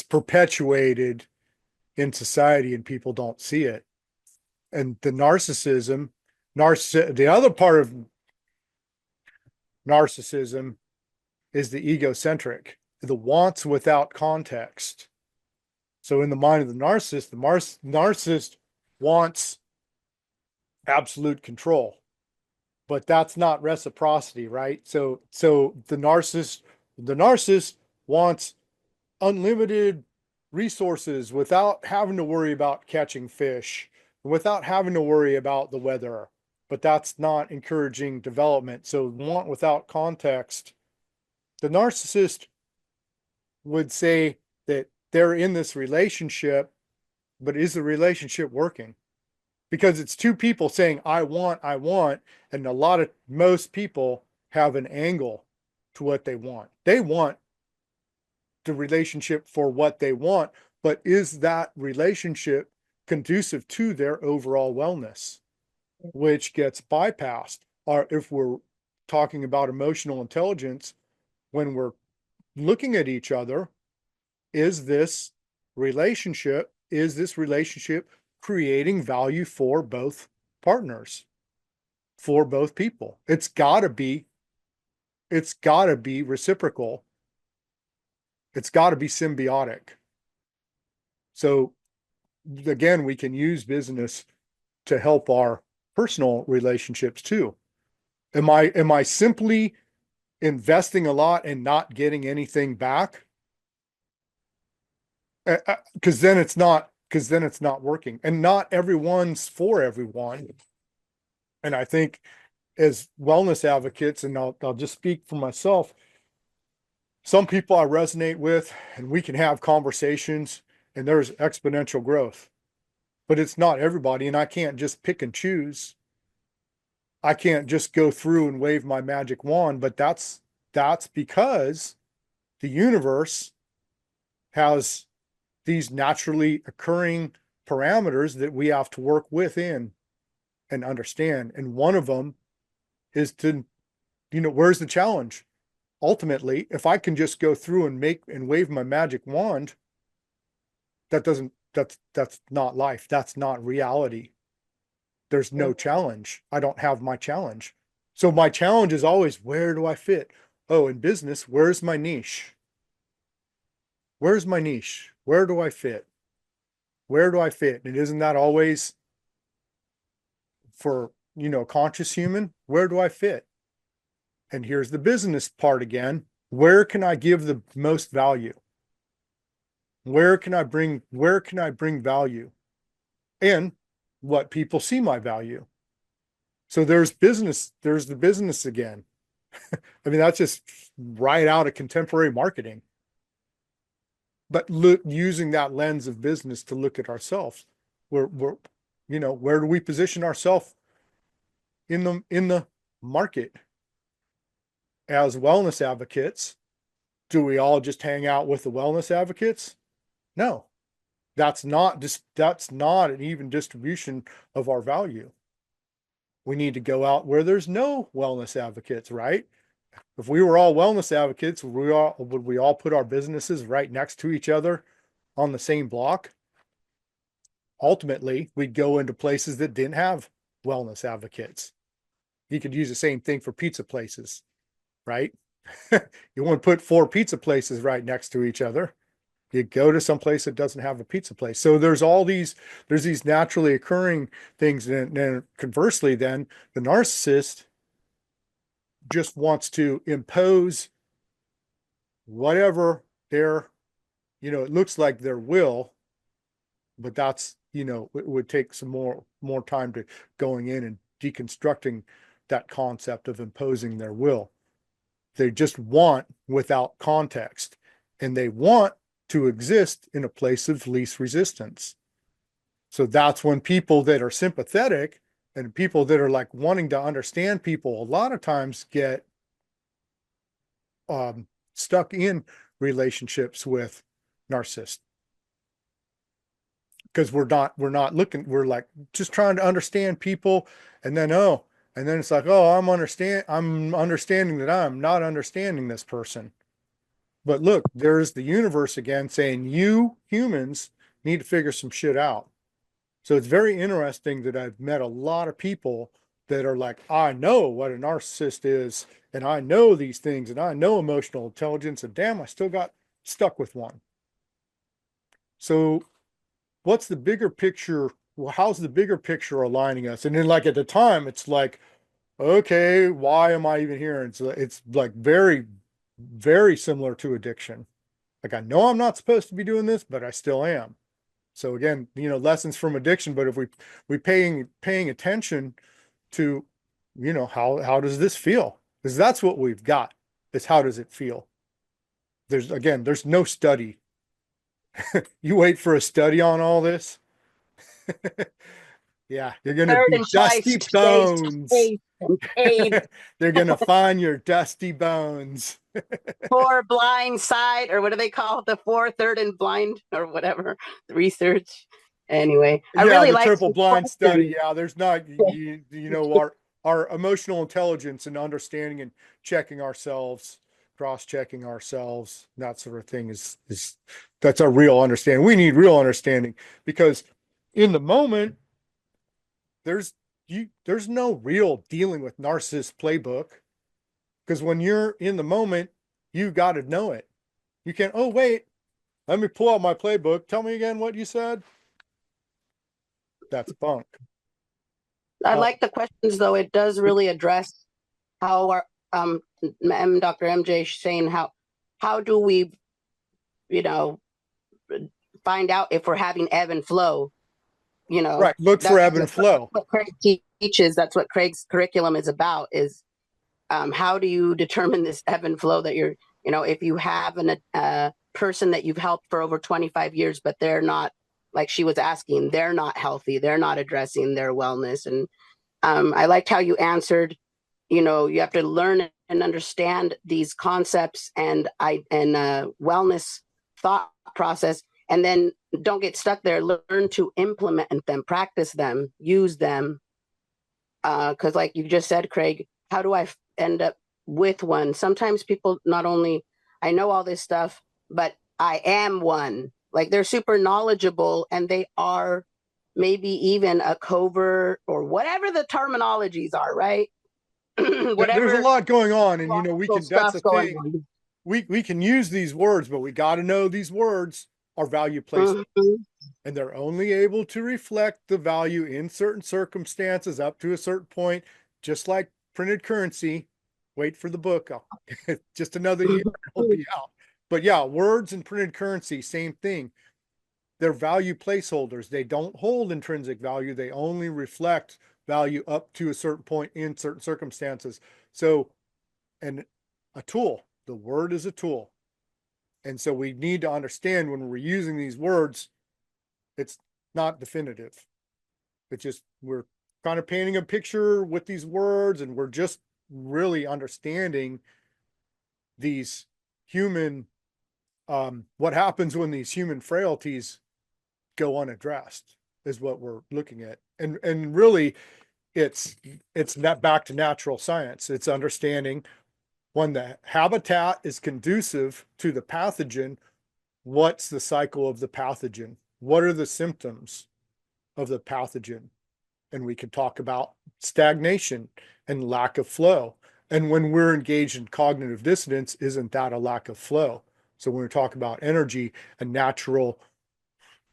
perpetuated in society and people don't see it. And the the other part of narcissism is the egocentric, the wants without context. So in the mind of the narcissist wants absolute control, but that's not reciprocity, right? So the narcissist wants unlimited resources without having to worry about catching fish, without having to worry about the weather, but that's not encouraging development. So want without context. The narcissist would say that they're in this relationship, but is the relationship working? Because it's two people saying, I want, and most people have an angle to what they want. They want the relationship for what they want, but is that relationship conducive to their overall wellness, which gets bypassed? Or if we're talking about emotional intelligence, when we're looking at each other, is this relationship creating value for both partners, for both people? It's got to be reciprocal. It's got to be symbiotic. So again, we can use business to help our personal relationships too. Am I simply investing a lot and not getting anything back? Because then it's not working, and not everyone's for everyone. And I think as wellness advocates, and I'll just speak for myself, some people I resonate with, and we can have conversations, and there's exponential growth. But it's not everybody, and I can't just pick and choose. I can't just go through and wave my magic wand, but that's because the universe has these naturally occurring parameters that we have to work within and understand. And one of them is to, where's the challenge? Ultimately, if I can just go through and wave my magic wand, that's not life. That's not reality. There's no challenge. I don't have my challenge. So my challenge is always, where do I fit? Oh, in business, where's my niche? Where's my niche? Where do I fit? Where do I fit? And isn't that always for, a conscious human? Where do I fit? And here's the business part again. Where can I give the most value? Where can I bring value? And what people see my value. So there's the business again. I mean, that's just right out of contemporary marketing. But using that lens of business to look at ourselves, where do we position ourselves in the market as wellness advocates? Do we all just hang out with the wellness advocates? No, that's not an even distribution of our value. We need to go out where there's no wellness advocates, right? If we were all wellness advocates, would we all put our businesses right next to each other on the same block? Ultimately, we'd go into places that didn't have wellness advocates. You could use the same thing for pizza places. right? You want to put 4 pizza places right next to each other. You go to some place that doesn't have a pizza place. So there's these naturally occurring things. And then conversely, then the narcissist just wants to impose whatever their, it looks like their will, but that's, it would take some more time to going in and deconstructing that concept of imposing their will. They just want without context, and they want to exist in a place of least resistance. So that's when people that are sympathetic and people that are like wanting to understand people a lot of times get stuck in relationships with narcissists, because we're not looking, we're like just trying to understand people, and then it's like, I'm understanding that I'm not understanding this person. But look, there's the universe again saying you humans need to figure some shit out. So it's very interesting that I've met a lot of people that are like, I know what a narcissist is, and I know these things, and I know emotional intelligence, and damn, I still got stuck with one. So what's the bigger picture? Well, how's the bigger picture aligning us? And then like at the time, it's like, okay, why am I even here? And so it's like very, very similar to addiction. Like I know I'm not supposed to be doing this, but I still am. So again, lessons from addiction. But if we paying attention to, how does this feel? Because that's what we've got. Is how does it feel? There's no study. You wait for a study on all this. Yeah, you're gonna Third be and dusty twice, bones. and paid. They're gonna find your dusty bones. 4 blind side, or what do they call it? The 4 third and blind, or whatever. The research. Anyway, I Yeah, really the like triple the blind study. question. Yeah, there's not, our emotional intelligence and understanding and checking ourselves, cross-checking ourselves, that sort of thing is that's our real understanding. We need real understanding, because in the moment, there's no real dealing with narcissist playbook, because when you're in the moment, you got to know it. You can't, oh wait, let me pull out my playbook. Tell me again what you said. That's bunk. I like the questions, though. It does really address how our Dr. MJ saying how do we, find out if we're having ebb and flow. Right. Look for ebb and flow. What Craig teaches. That's what Craig's curriculum is about. Is how do you determine this ebb and flow that you're, if you have a person that you've helped for over 25 years, but they're not, like she was asking, they're not healthy, they're not addressing their wellness. And I liked how you answered, you have to learn and understand these concepts and wellness thought process, and then don't get stuck there. Learn to implement them, practice them, use them. Because like you just said, Craig, how do I end up with one? Sometimes people not only, I know all this stuff, but I am one. Like they're super knowledgeable, and they are maybe even a covert or whatever the terminologies are, right? There's a lot going on, and we can, that's the going thing. on. We can use these words, but we got to know these words are value placed, and they're only able to reflect the value in certain circumstances up to a certain point, just like printed currency. Wait for the book. Just another year, it'll be out. But yeah, words and printed currency, same thing. They're value placeholders. They don't hold intrinsic value. They only reflect value up to a certain point in certain circumstances. So, and a tool, the word is a tool. And so we need to understand when we're using these words, it's not definitive. It's just, we're kind of painting a picture with these words, and we're just really understanding these human, what happens when these human frailties go unaddressed is what we're looking at. And really it's not back to natural science. It's understanding when the habitat is conducive to the pathogen, what's the cycle of the pathogen? What are the symptoms of the pathogen? And we can talk about stagnation and lack of flow. And when we're engaged in cognitive dissonance, isn't that a lack of flow? So when we talk about energy, a natural,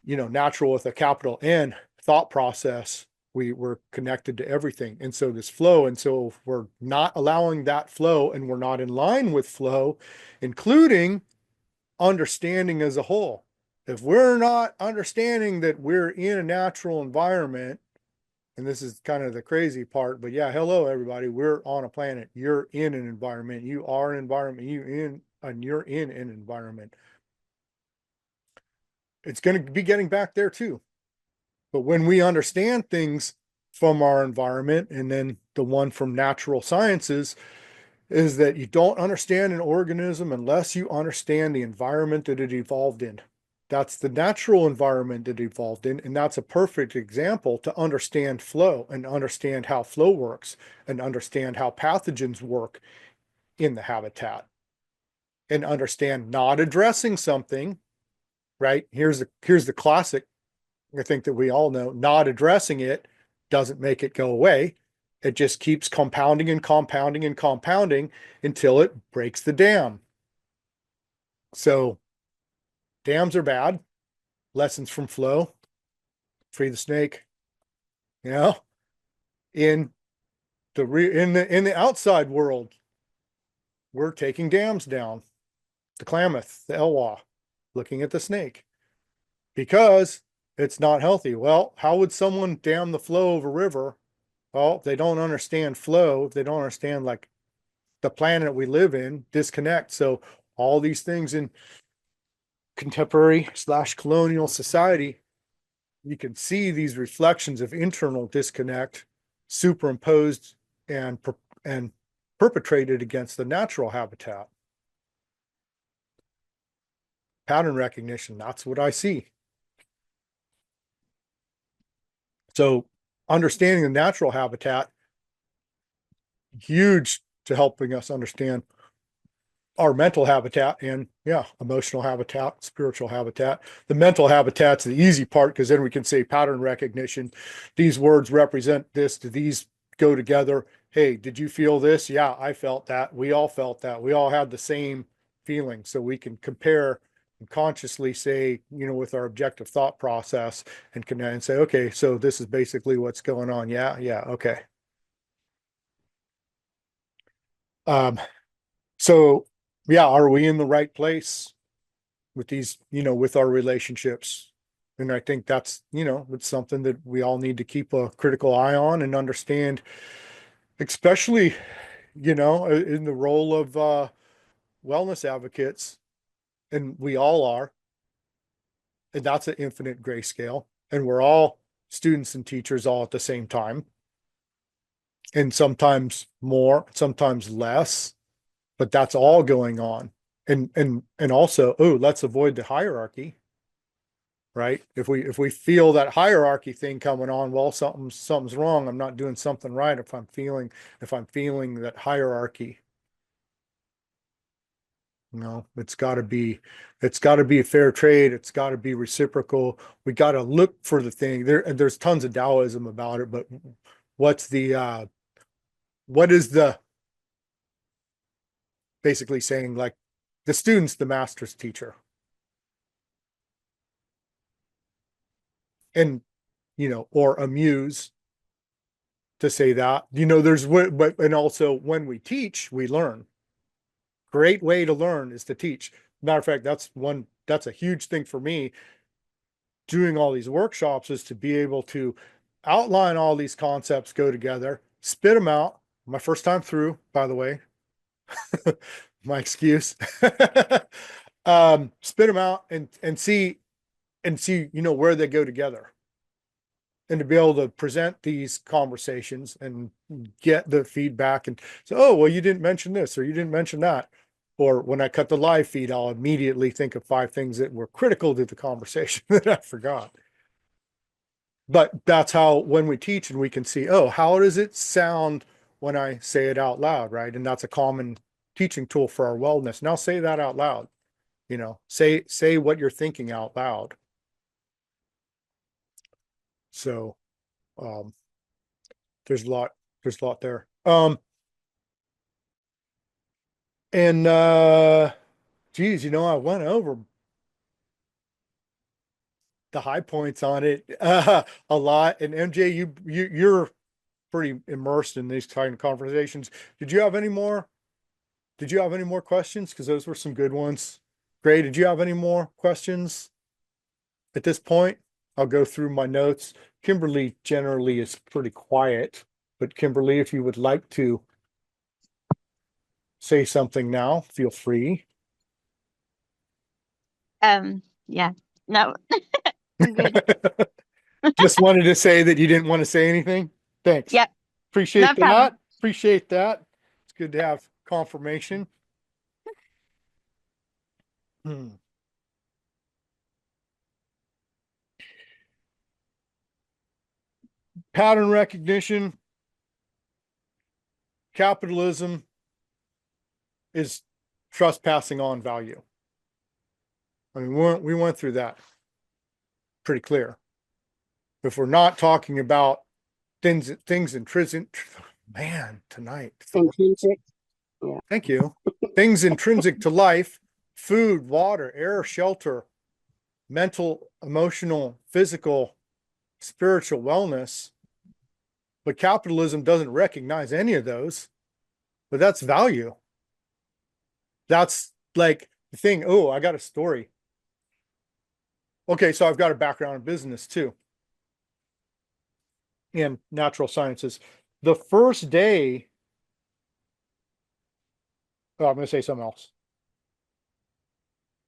natural with a capital N thought process, we're connected to everything. And so this flow, and so if we're not allowing that flow and we're not in line with flow, including understanding as a whole. If we're not understanding that we're in a natural environment, and this is kind of the crazy part, but yeah, hello everybody, we're on a planet. You're in an environment. You are an environment. You're in an environment. It's going to be getting back there too. But when we understand things from our environment, and then the one from natural sciences is that you don't understand an organism unless you understand the environment that it evolved in. That's the natural environment that it evolved in. And that's a perfect example to understand flow and understand how flow works and understand how pathogens work in the habitat and understand not addressing something, right? Here's the classic, I think that we all know, not addressing it doesn't make it go away. It just keeps compounding and compounding and compounding until it breaks the dam. So dams are bad. Lessons from flow. Free the snake. You know, in the outside world, we're taking dams down. The Klamath, the Elwha, looking at the snake because it's not healthy. Well, how would someone dam the flow of a river? Well, if they don't understand flow, if they don't understand like the planet we live in, disconnect. So all these things in contemporary / colonial society, you can see these reflections of internal disconnect superimposed and perpetrated against the natural habitat. Pattern recognition, that's what I see. So understanding the natural habitat, huge to helping us understand our mental habitat and emotional habitat, spiritual habitat. The mental habitat's the easy part because then we can say pattern recognition. These words represent this. Do these go together? Hey, did you feel this? Yeah, I felt that. We all felt that. We all had the same feeling. So we can compare and consciously say, with our objective thought process and connect and say, okay, so this is basically what's going on. Yeah, okay. So yeah, are we in the right place with these, with our relationships? And I think that's, it's something that we all need to keep a critical eye on and understand, especially, in the role of wellness advocates, and we all are, and that's an infinite grayscale, and we're all students and teachers all at the same time, and sometimes more, sometimes less, but that's all going on. And also, let's avoid the hierarchy, right? If we feel that hierarchy thing coming on, well, something's wrong. I'm not doing something right if I'm feeling that hierarchy. It's got to be a fair trade. It's got to be reciprocal. We got to look for the thing. There's tons of Taoism about it, but what is the basically saying, like, the student's the master's teacher. And, or amuse to say that, but, and also when we teach, we learn. Great way to learn is to teach. Matter of fact, that's a huge thing for me doing all these workshops, is to be able to outline all these concepts, go together, spit them out. My first time through, by the way, my excuse. Spit them out and see, where they go together. And to be able to present these conversations and get the feedback and say, oh, well, you didn't mention this or you didn't mention that. Or when I cut the live feed, I'll immediately think of 5 things that were critical to the conversation that I forgot. But that's how, when we teach and we can see, oh, how does it sound when I say it out loud, right? And that's a common teaching tool for our wellness. Now say that out loud, say what you're thinking out loud. So there's a lot there. And geez, I went over the high points on it a lot. And MJ, you're pretty immersed in these kind of conversations. Did you have any more? Did you have any more questions? Because those were some good ones. Gray, did you have any more questions at this point? I'll go through my notes. Kimberly generally is pretty quiet, but Kimberly, if you would like to say something now, feel free. Yeah, no, I'm good. Just wanted to say that you didn't want to say anything. Thanks. Yep, Appreciate no problem. that. Appreciate that. It's good to have confirmation. Pattern recognition, capitalism is trespassing on value. I mean, we went through that pretty clear. If we're not talking about things intrinsic, man, tonight. Intrinsic. Thank you. Things intrinsic to life, food, water, air, shelter, mental, emotional, physical, spiritual wellness. But capitalism doesn't recognize any of those. But that's value. That's like the thing. Oh, I got a story. Okay, so I've got a background in business too, in natural sciences. The first day, oh, I'm going to say something else.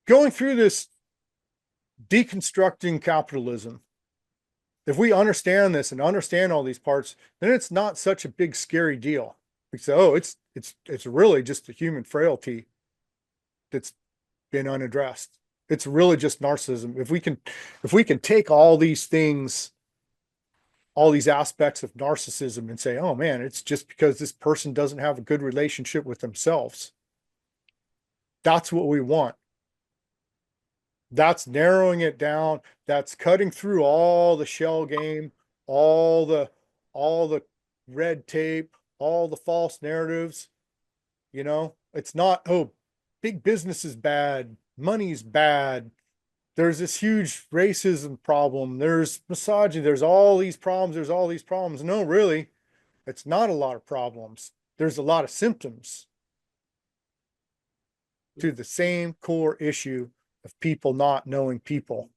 Going through this deconstructing capitalism, if we understand this and understand all these parts, then it's not such a big scary deal. We say, oh, it's really just a human frailty that's been unaddressed. It's really just narcissism. If we can take all these things, all these aspects of narcissism and say, oh man, it's just because this person doesn't have a good relationship with themselves. That's what we want. That's narrowing it down. That's cutting through all the shell game, all the red tape, all the false narratives. It's not, oh, big business is bad, money's bad. There's this huge racism problem. There's misogyny. There's all these problems. There's all these problems. No, really, it's not a lot of problems. There's a lot of symptoms to the same core issue of people not knowing people.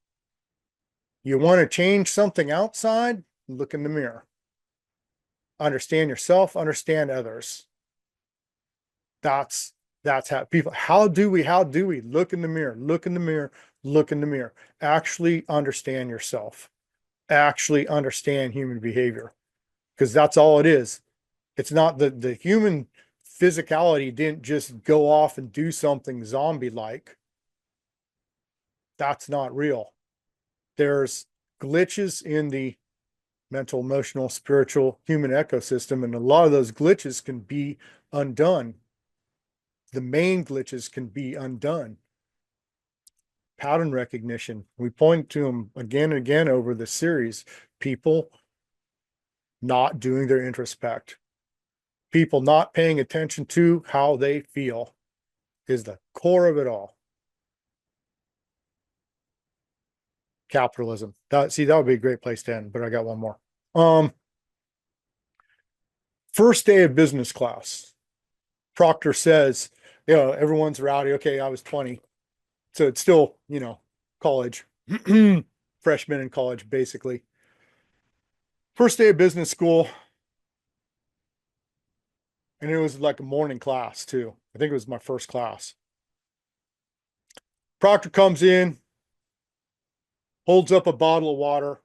You want to change something outside? Look in the mirror. Understand yourself, understand others. That's how people, how do we look in the mirror, look in the mirror, look in the mirror, actually understand yourself, actually understand human behavior, because that's all it is. It's not the human physicality didn't just go off and do something zombie-like. That's not real. There's glitches in the mental, emotional, spiritual, human ecosystem, and a lot of those glitches can be undone. The main glitches can be undone. Pattern recognition. We point to them again and again over the series. People not doing their introspect. People not paying attention to how they feel is the core of it all. Capitalism. That would be a great place to end, but I got one more. First day of business class. Proctor says, everyone's rowdy. Okay, I was 20. So it's still, college, freshman in college, basically. First day of business school. And it was like a morning class too. I think it was my first class. Proctor comes in, holds up a bottle of water.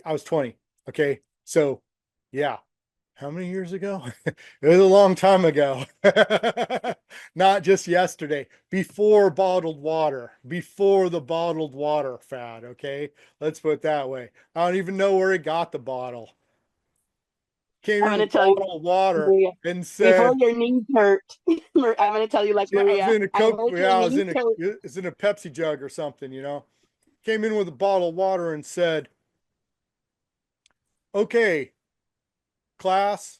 I was 20. Okay. So yeah. How many years ago? It was a long time ago. Not just yesterday. Before bottled water. Before the bottled water fad. Okay. Let's put it that way. I don't even know where he got the bottle. Came in with a bottle of water and said, before your knees hurt. I'm going to tell you like Maria. I was in a Coke. Yeah, I was in a Pepsi jug or something, Came in with a bottle of water and said, okay, class,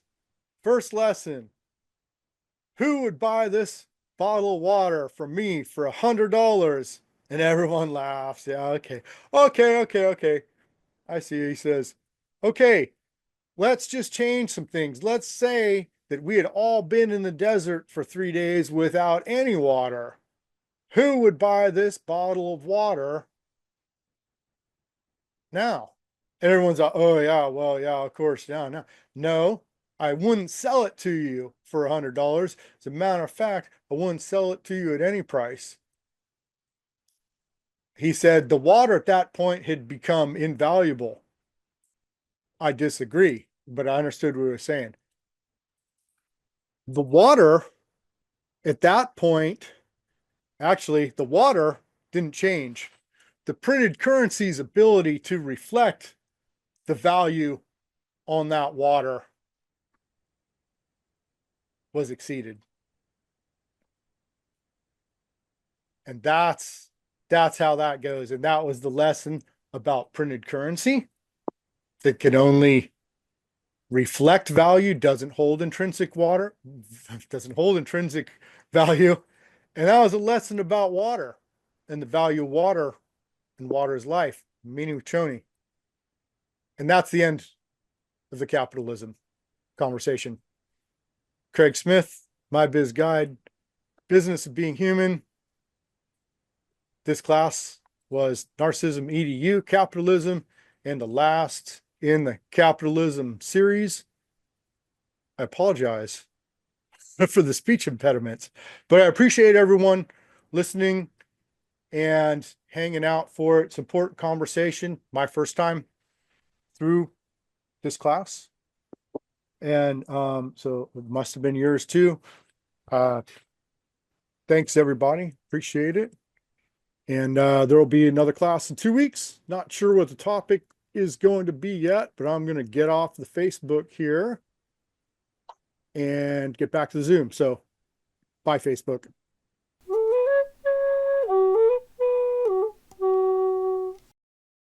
first lesson, who would buy this bottle of water from me for $100? And everyone laughs. Yeah, okay. Okay. I see. He says, okay, let's just change some things. Let's say that we had all been in the desert for 3 days without any water. Who would buy this bottle of water now? And everyone's like, oh yeah, well, yeah, of course. No, I wouldn't sell it to you for $100. As a matter of fact, I wouldn't sell it to you at any price. He said the water at that point had become invaluable. I disagree, but I understood what he was saying. The water at that point, actually, the water didn't change. The printed currency's ability to reflect the value on that water was exceeded. And that's how that goes. And that was the lesson about printed currency that can only reflect value, doesn't hold intrinsic value. And that was a lesson about water and the value of water and water's life, meaning Choni. And that's the end of the capitalism conversation. Craig Smith, MyBizGuide, Business of Being Human. This class was Narcissism Edu, Capitalism, and the last in the Capitalism series. I apologize for the speech impediments, but I appreciate everyone listening and hanging out for it. It's important conversation. My first time through this class. And so it must have been yours too. Thanks everybody. Appreciate it. And there will be another class in 2 weeks. Not sure what the topic is going to be yet, but I'm going to get off the Facebook here and get back to the Zoom. So bye, Facebook.